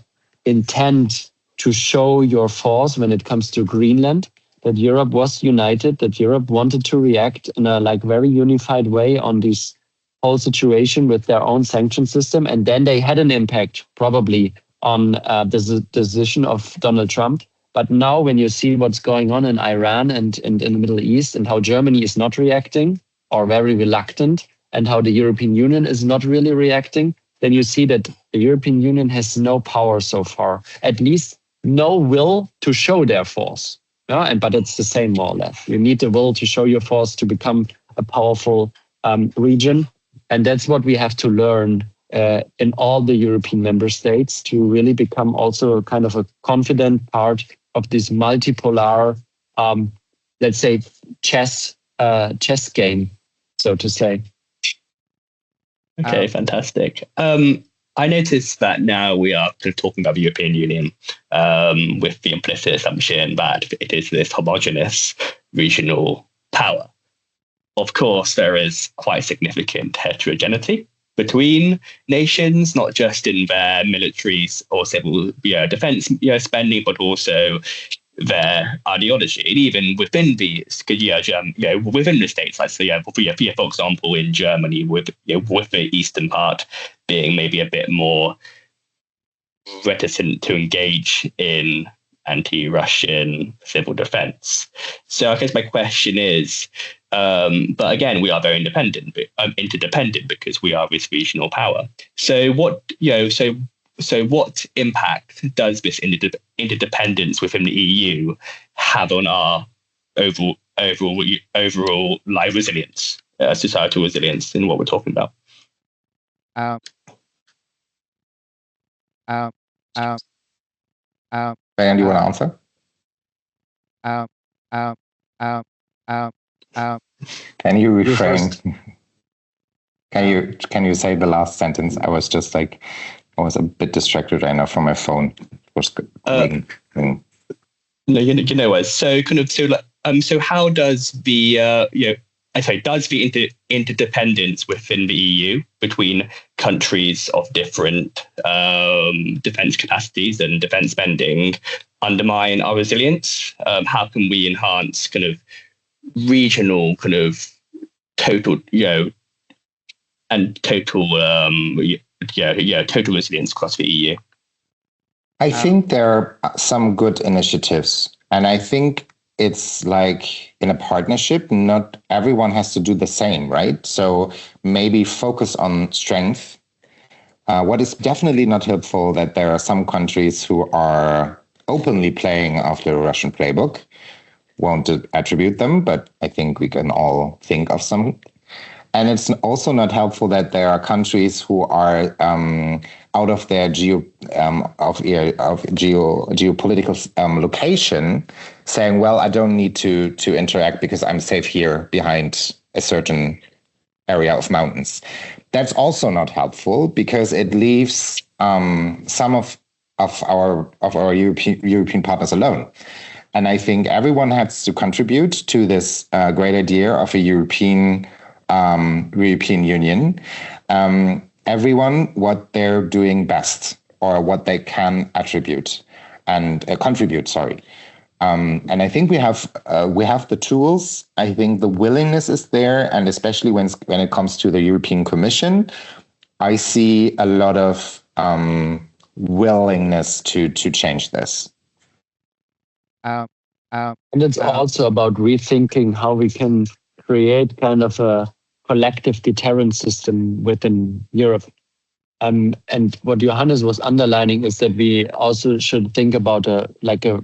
intent to show your force when it comes to Greenland, that Europe was united, that Europe wanted to react in a very unified way on this whole situation with their own sanction system. And then they had an impact probably on the decision of Donald Trump. But now when you see what's going on in Iran and in the Middle East, and how Germany is not reacting or very reluctant, and how the European Union is not really reacting, then you see that the European Union has no power so far, at least no will to show their force. But it's the same more or less. You need the will to show your force to become a powerful region. And that's what we have to learn in all the European member states, to really become also a kind of a confident part of this multipolar, let's say, chess game, so to say. Okay, fantastic. I I noticed that now we are kind of talking about the European Union with the implicit assumption that it is this homogenous regional power. Of course, there is quite significant heterogeneity between nations, not just in their military or civil defense spending, but also their ideology, and even within the within the states. Like, for example, in Germany, with the eastern part being maybe a bit more reticent to engage in anti-Russian civil defense. So I guess my question is, but again, we are very interdependent because we are this regional power. So what impact does this interdependence within the EU have on our overall life resilience, societal resilience, in what we're talking about? Ben, do you want to answer? Can you refrain? Can you say the last sentence? I was just like, I was a bit distracted right now from my phone. No, you know what? So how does does the interdependence within the EU between countries of different defense capacities and defense spending undermine our resilience? How can we enhance kind of regional kind of total total resilience across the EU? I think there are some good initiatives, and I think it's like in a partnership, not everyone has to do the same, right? So maybe focus on strength. What is definitely not helpful that there are some countries who are openly playing after the Russian playbook. Won't attribute them, but I think we can all think of some. And it's also not helpful that there are countries who are out of their geopolitical location, saying, "Well, I don't need to interact because I'm safe here behind a certain area of mountains." That's also not helpful because it leaves some of our European partners alone. And I think everyone has to contribute to this great idea of a European Union. Everyone what they're doing best or what they can attribute and contribute. And I think we have the tools. I think the willingness is there, and especially when it comes to the European Commission, I see a lot of willingness to change this. And it's also about rethinking how we can create kind of a collective deterrence system within Europe. And what Johannes was underlining is that we also should think about a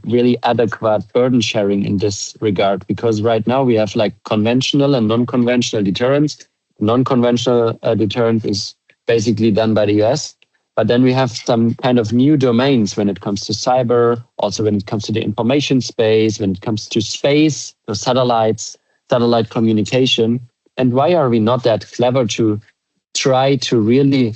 really adequate burden sharing in this regard, because right now we have like conventional and non-conventional deterrence. Non-conventional deterrence is basically done by the US. But then we have some kind of new domains when it comes to cyber, also when it comes to the information space, when it comes to space, the satellites, satellite communication. And why are we not that clever to try to really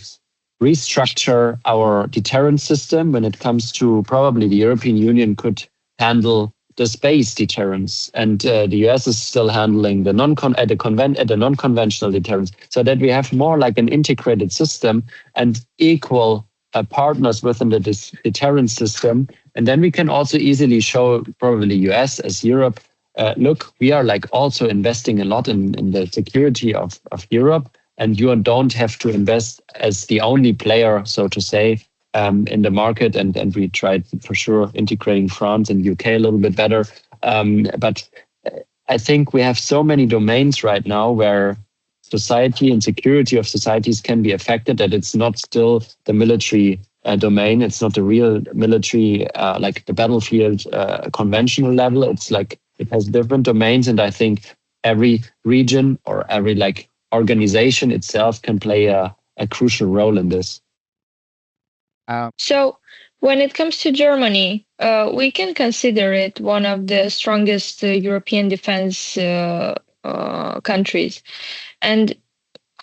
restructure our deterrence system when it comes to probably the European Union could handle the space deterrence, and the US is still handling the non-conventional deterrence, so that we have more like an integrated system and equal partners within the deterrence system. And then we can also easily show probably US as Europe, look, we are like also investing a lot in the security of Europe, and you don't have to invest as the only player, so to say, in the market. And we tried for sure integrating France and UK a little bit better. But I think we have so many domains right now where society and security of societies can be affected, that it's not still the military domain. It's not the real military, like the battlefield conventional level. It's like it has different domains. And I think every region or every like organization itself can play a crucial role in this. So when it comes to Germany, we can consider it one of the strongest European defense countries. And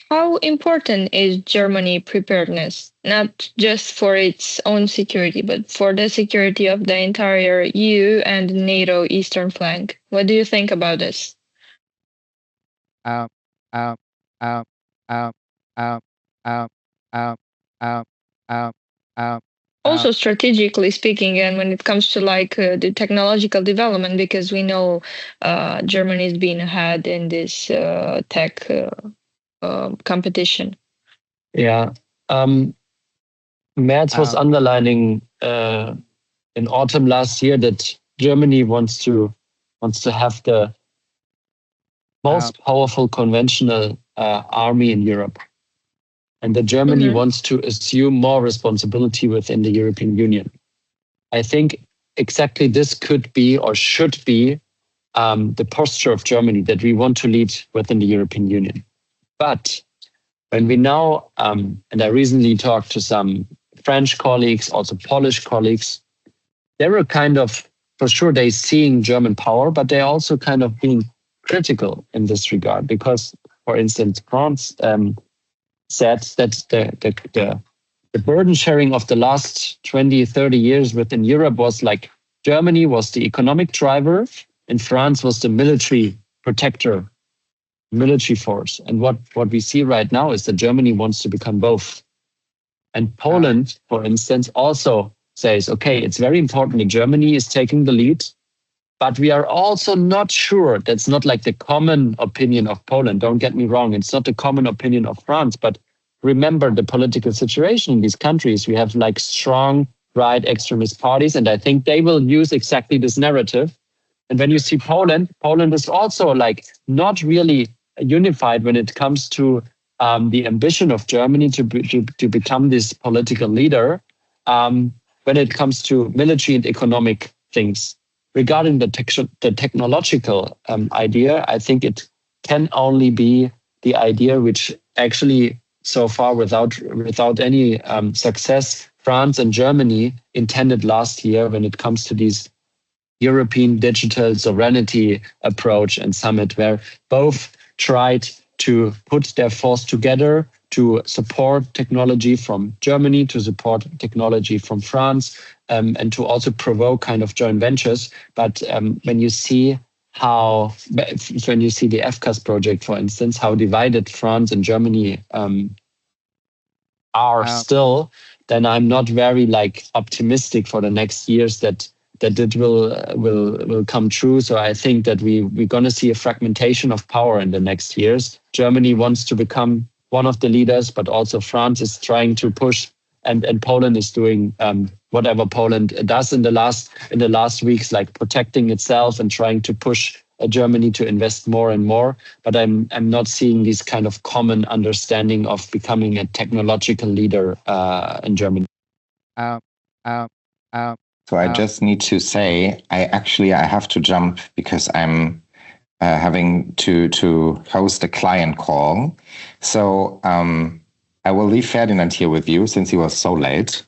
how important is Germany preparedness, not just for its own security, but for the security of the entire EU and NATO eastern flank? What do you think about this? Um, um, um, um, um, um, um, um, um, Also strategically speaking, and when it comes to the technological development, because we know Germany is being ahead in this tech competition. Yeah. Merz was underlining in autumn last year that Germany wants to have the most powerful conventional army in Europe, and that Germany wants to assume more responsibility within the European Union. I think exactly this could be or should be the posture of Germany, that we want to lead within the European Union. But when we now, and I recently talked to some French colleagues, also Polish colleagues, they were kind of, for sure, they seeing German power, but they're also kind of being critical in this regard because, for instance, France said that the burden sharing of the last 20, 30 years within Europe was like Germany was the economic driver and France was the military protector, military force. And what we see right now is that Germany wants to become both. And Poland, for instance, also says, okay, it's very important that Germany is taking the lead, but we are also not sure. That's not like the common opinion of Poland. Don't get me wrong. It's not the common opinion of France, but remember the political situation in these countries. We have like strong right extremist parties, and I think they will use exactly this narrative. And when you see Poland is also like not really unified when it comes to the ambition of Germany to become this political leader when it comes to military and economic things. Regarding the technological idea, I think it can only be the idea which actually so far without any success, France and Germany intended last year when it comes to these European digital sovereignty approach and summit, where both tried to put their force together to support technology from Germany, to support technology from France, and to also provoke kind of joint ventures. But when you see the FCAS project, for instance, how divided France and Germany are still, then I'm not very optimistic for the next years that it will come true. So I think that we're going to see a fragmentation of power in the next years. Germany wants to become one of the leaders, but also France is trying to push, and Poland is doing whatever Poland does in the last weeks, like protecting itself and trying to push Germany to invest more and more. But I'm not seeing this kind of common understanding of becoming a technological leader in Germany. So I just need to say, I have to jump because I'm having to host a client call. So I will leave Ferdinand here with you since he was so late.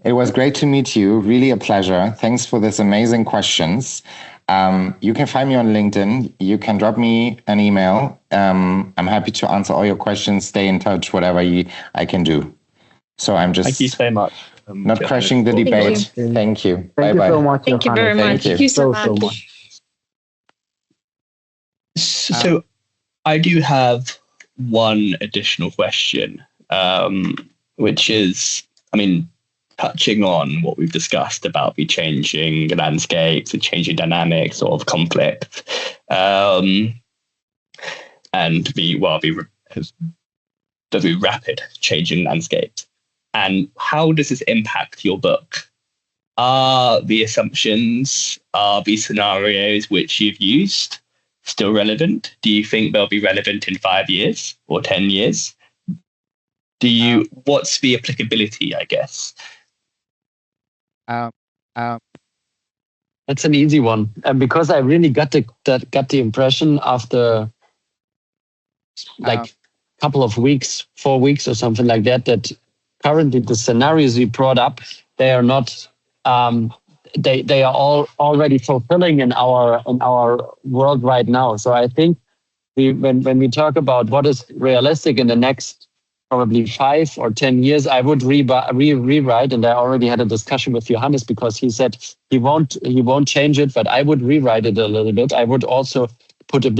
It was great to meet you. Really a pleasure. Thanks for this amazing questions. You can find me on LinkedIn. You can drop me an email. I'm happy to answer all your questions. Stay in touch, whatever I can do. So I'm just... Thank you so much. Not crashing the debate. Thank you. Thank you so much. Thank you very much. Thank you so much. So I do have one additional question, which is, touching on what we've discussed about the changing landscapes and changing dynamics of conflict, and the rapid changing landscapes. And how does this impact your book? Are the assumptions, are these scenarios which you've used still relevant? Do you think they'll be relevant in 5 years or 10 years? What's the applicability, I guess? That's an easy one. And because I really got the impression after couple of weeks, 4 weeks or something like that currently the scenarios we brought up, they are not, they are all already fulfilling in our world right now. So I think when we talk about what is realistic in the next probably 5 or 10 years, I would rewrite, and I already had a discussion with Johannes because he said he won't change it, but I would rewrite it a little bit. I would also put a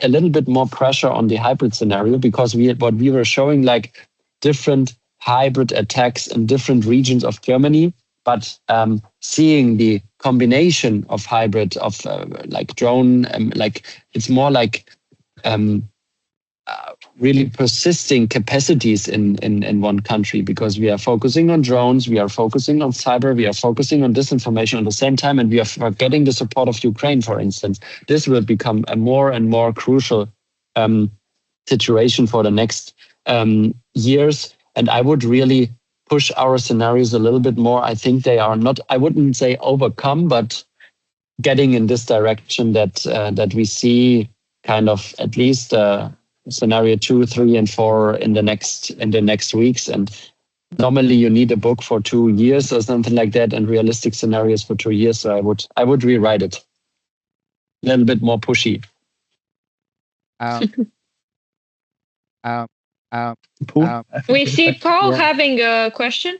little bit more pressure on the hybrid scenario, because what we were showing, like different hybrid attacks in different regions of Germany, but seeing the combination of hybrid, of like drone, like it's more like really persisting capacities in one country, because we are focusing on drones, we are focusing on cyber, we are focusing on disinformation at the same time, and we are forgetting the support of Ukraine, for instance. This will become a more and more crucial situation for the next years. And I would really push our scenarios a little bit more. I think they are not, I wouldn't say overcome, but getting in this direction that we see kind of at least scenario 2, 3, and 4 in the next weeks. And normally you need a book for 2 years or something like that, and realistic scenarios for 2 years. So I would rewrite it a little bit more pushy. We see Paul having a question.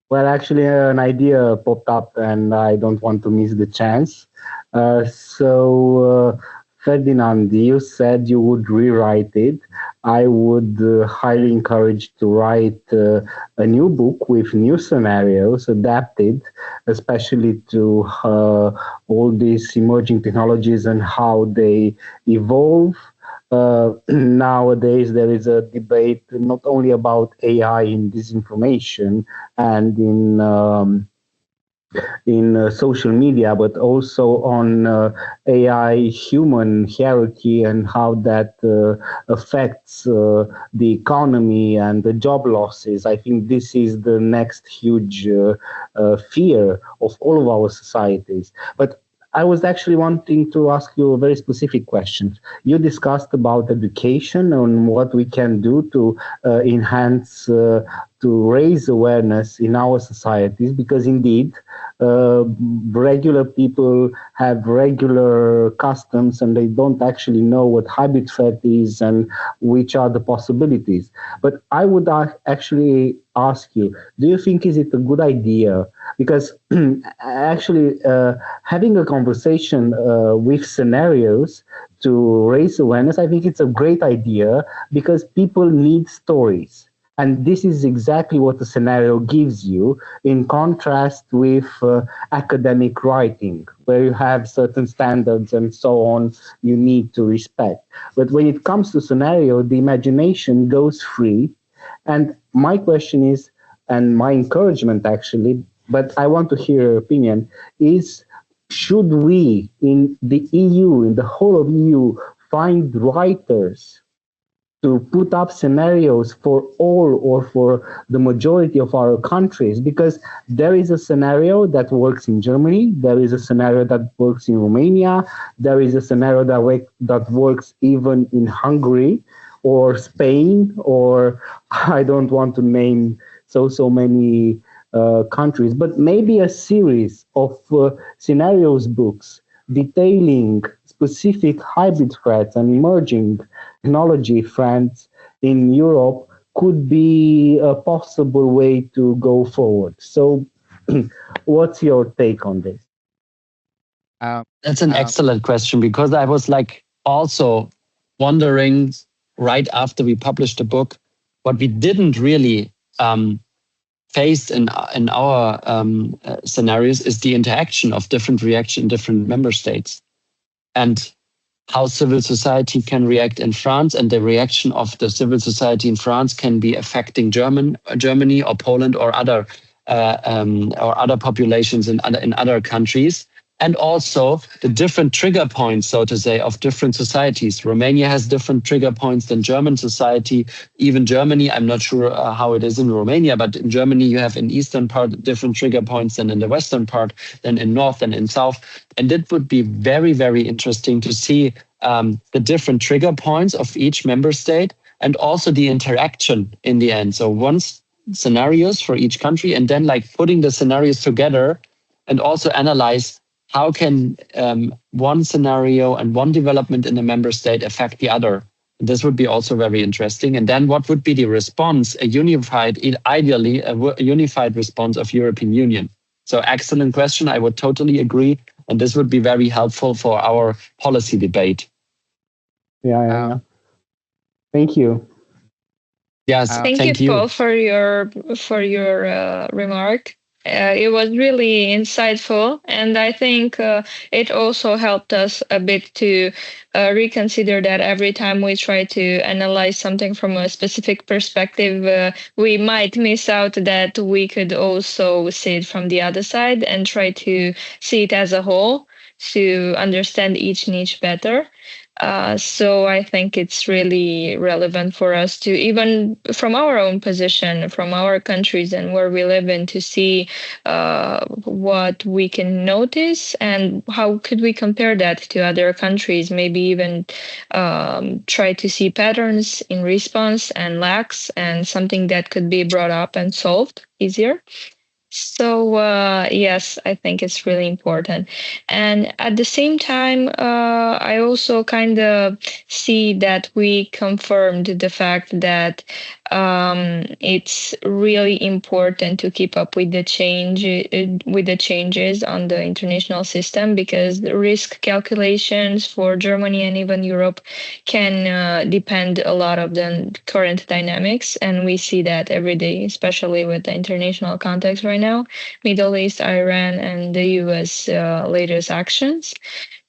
Well, actually, an idea popped up, and I don't want to miss the chance. Ferdinand, you said you would rewrite it. I would highly encourage to write a new book with new scenarios adapted, especially to all these emerging technologies and how they evolve. Nowadays, there is a debate not only about AI in disinformation and in social media, but also on AI human hierarchy and how that affects the economy and the job losses. I think this is the next huge fear of all of our societies. But I was actually wanting to ask you a very specific question. You discussed about education and what we can do to enhance, to raise awareness in our societies, because indeed, regular people have regular customs and they don't actually know what hybrid threat is and which are the possibilities. But I would actually ask you, do you think is it a good idea? Because actually having a conversation with scenarios to raise awareness, I think it's a great idea, because people need stories. And this is exactly what the scenario gives you, in contrast with academic writing, where you have certain standards and so on you need to respect. But when it comes to scenario, the imagination goes free. And my question is, and my encouragement actually, but I want to hear your opinion, is should we in the EU, in the whole of EU, find writers to put up scenarios for all or for the majority of our countries? Because there is a scenario that works in Germany, there is a scenario that works in Romania, there is a scenario that works even in Hungary or Spain, or I don't want to name so many countries, but maybe a series of scenarios books detailing specific hybrid threats and emerging technology threats in Europe could be a possible way to go forward. So what's your take on this? That's an excellent question, because I was like also wondering right after we published the book, what we didn't really face in our scenarios is the interaction of different reaction in different member states, and how civil society can react in France, and the reaction of the civil society in France can be affecting Germany or Poland or other populations in other countries. And also the different trigger points, so to say, of different societies. Romania has different trigger points than German society. Even Germany, I'm not sure how it is in Romania, but in Germany you have in eastern part different trigger points than in the western part, than in north and in south. And it would be very, very interesting to see the different trigger points of each member state, and also the interaction in the end. So once scenarios for each country, and then like putting the scenarios together and also analyze how can one scenario and one development in a member state affect the other? This would be also very interesting. And then what would be the response, ideally, a unified response of European Union? So excellent question. I would totally agree. And this would be very helpful for our policy debate. Yeah. Thank you. Yes, thank you, Paul, for your remark. It was really insightful, and I think it also helped us a bit to reconsider that every time we try to analyze something from a specific perspective, we might miss out that we could also see it from the other side and try to see it as a whole to understand each niche better. So I think it's really relevant for us to, even from our own position, from our countries and where we live in, to see what we can notice and how could we compare that to other countries, maybe even try to see patterns in response and lacks and something that could be brought up and solved easier. So yes, I think it's really important. And at the same time, I also kind of see that we confirmed the fact that it's really important to keep up with the changes on the international system, because the risk calculations for Germany and even Europe can depend a lot of the current dynamics, and we see that every day, especially with the international context right now, Middle East, Iran, and the U.S. Latest actions.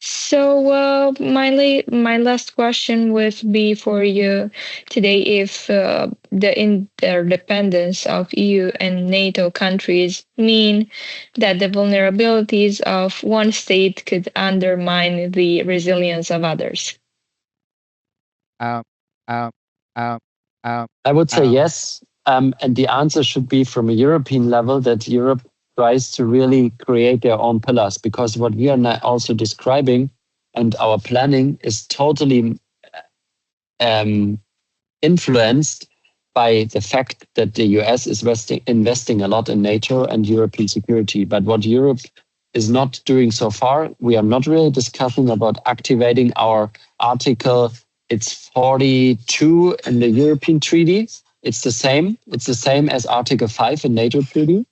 So my last question would be for you today: if the interdependence of EU and NATO countries mean that the vulnerabilities of one state could undermine the resilience of others? I would say yes. And the answer should be from a European level, that Europe tries to really create their own pillars, because what we are now also describing and our planning is totally influenced by the fact that the US is investing a lot in NATO and European security. But what Europe is not doing so far, we are not really discussing about activating our article. It's 42 in the European treaty. It's the same. It's the same as Article 5 in NATO treaty.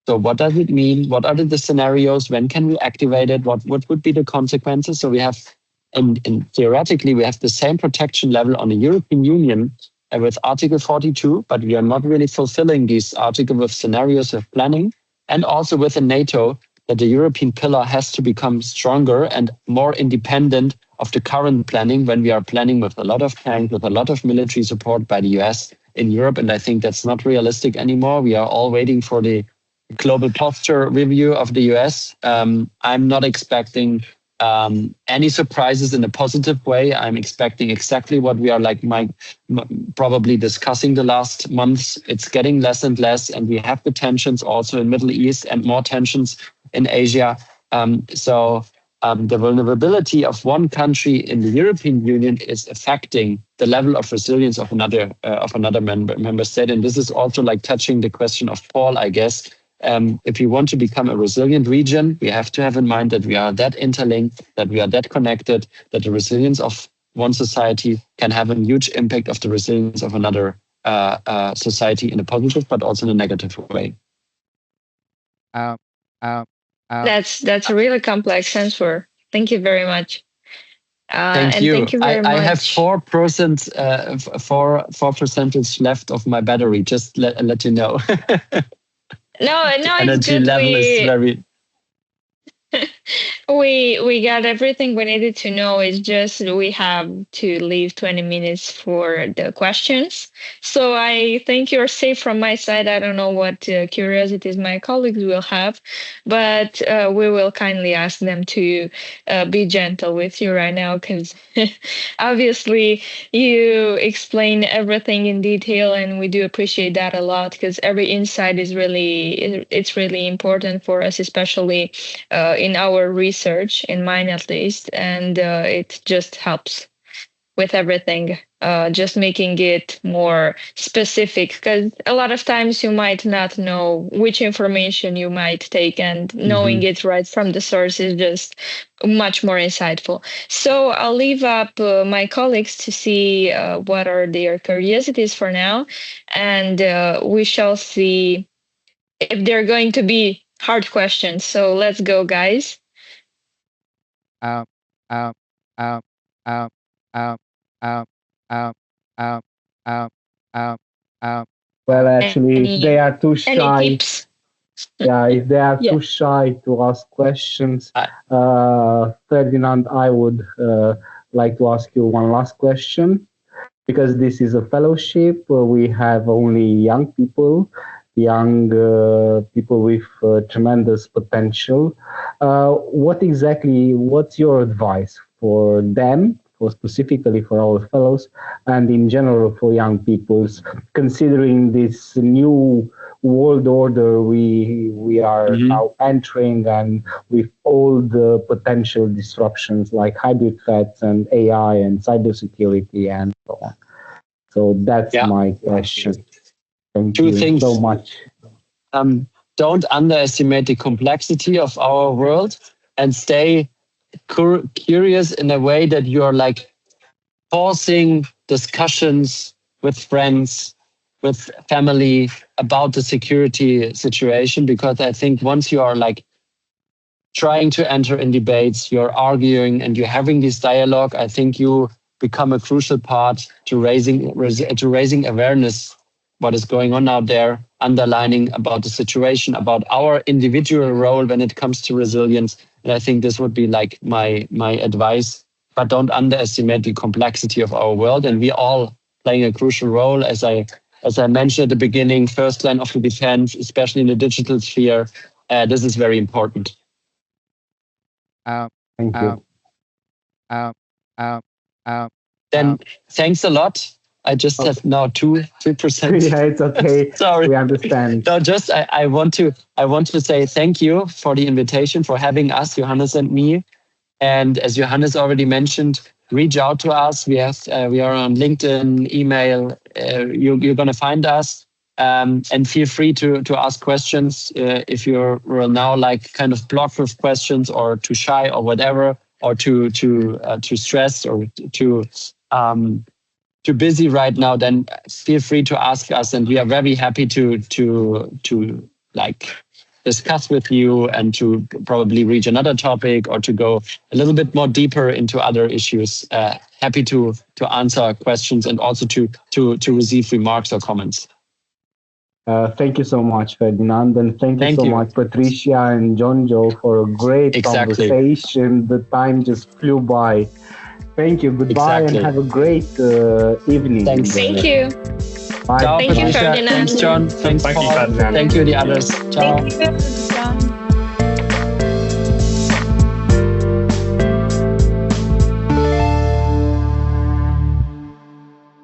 So what does it mean? What are the scenarios? When can we activate it? What would be the consequences? So we have, and theoretically, we have the same protection level on the European Union with Article 42, but we are not really fulfilling these articles with scenarios of planning. And also within NATO, that the European pillar has to become stronger and more independent of the current planning, when we are planning with a lot of tanks, with a lot of military support by the US in Europe. And I think that's not realistic anymore. We are all waiting for the global posture review of the US. I'm not expecting any surprises in a positive way. I'm expecting exactly what we are probably discussing the last months. It's getting less and less, and we have the tensions also in Middle East and more tensions in Asia. So the vulnerability of one country in the European Union is affecting the level of resilience of another member state. And this is also touching the question of Paul, I guess. If we want to become a resilient region, we have to have in mind that we are that interlinked, that we are that connected, that the resilience of one society can have a huge impact of the resilience of another society in a positive, but also in a negative way. That's a really complex answer. Thank you very much. Thank you. Thank you very much. I have 4% left of my battery. Just let you know. No, it's energy good. Level is very. We got everything we needed to know. It's just we have to leave 20 minutes for the questions. So I think you're safe from my side. I don't know what curiosities my colleagues will have, but we will kindly ask them to be gentle with you right now, because obviously you explain everything in detail, and we do appreciate that a lot, because every insight is really important for us, especially in our research, in mine at least, and it just helps. with everything, just making it more specific, because a lot of times you might not know which information you might take, and knowing it right from the source is just much more insightful. So I'll leave up my colleagues to see what are their curiosities for now, and we shall see if they're going to be hard questions. So let's go, guys. Um, um, um, um, um, um, um, um, um, um, um. Well, actually, if they are too Any shy, tips? if they are Yeah. too shy to ask questions, Ferdinand, I would like to ask you one last question. Because this is a fellowship, we have only young people with tremendous potential. What's your advice for them, for specifically for our fellows, and in general for young peoples, considering this new world order we are now entering, and with all the potential disruptions like hybrid threats and AI and cybersecurity and so on. So that's my question. Thank Two you things. so much. Don't underestimate the complexity of our world, and stay curious in a way that you're like pausing discussions with friends, with family about the security situation, because I think once you are like trying to enter in debates, you're arguing and you're having this dialogue, I think you become a crucial part to raising awareness what is going on out there, underlining about the situation, about our individual role when it comes to resilience. And I think this would be like my advice. But don't underestimate the complexity of our world, and we all playing a crucial role. As I mentioned at the beginning, first line of the defense, especially in the digital sphere. This is very important. Thank you. Then thanks a lot. I just have now 2%. Yeah, it's okay. Sorry, we understand. No, just I want to say thank you for the invitation, for having us, Johannes and me. And as Johannes already mentioned, reach out to us. We are on LinkedIn, email. You're going to find us, and feel free to ask questions if you're now like kind of blocked with questions, or too shy, or whatever, or too stressed, or too busy right now. Then feel free to ask us, and we are very happy to like discuss with you, and to probably reach another topic, or to go a little bit more deeper into other issues. Happy to answer questions, and also to receive remarks or comments. Thank you so much, Ferdinand, and thank you so much, Patricia and Jonjo, for a great conversation. The time just flew by. Thank you. Goodbye, and have a great evening. Thanks. Thank you. Bye. Thank you, Ferdinand. Thanks, John. Thanks, Paul. Thank you, Ferdinand. Thank you, the others. Ciao. Thank you, John.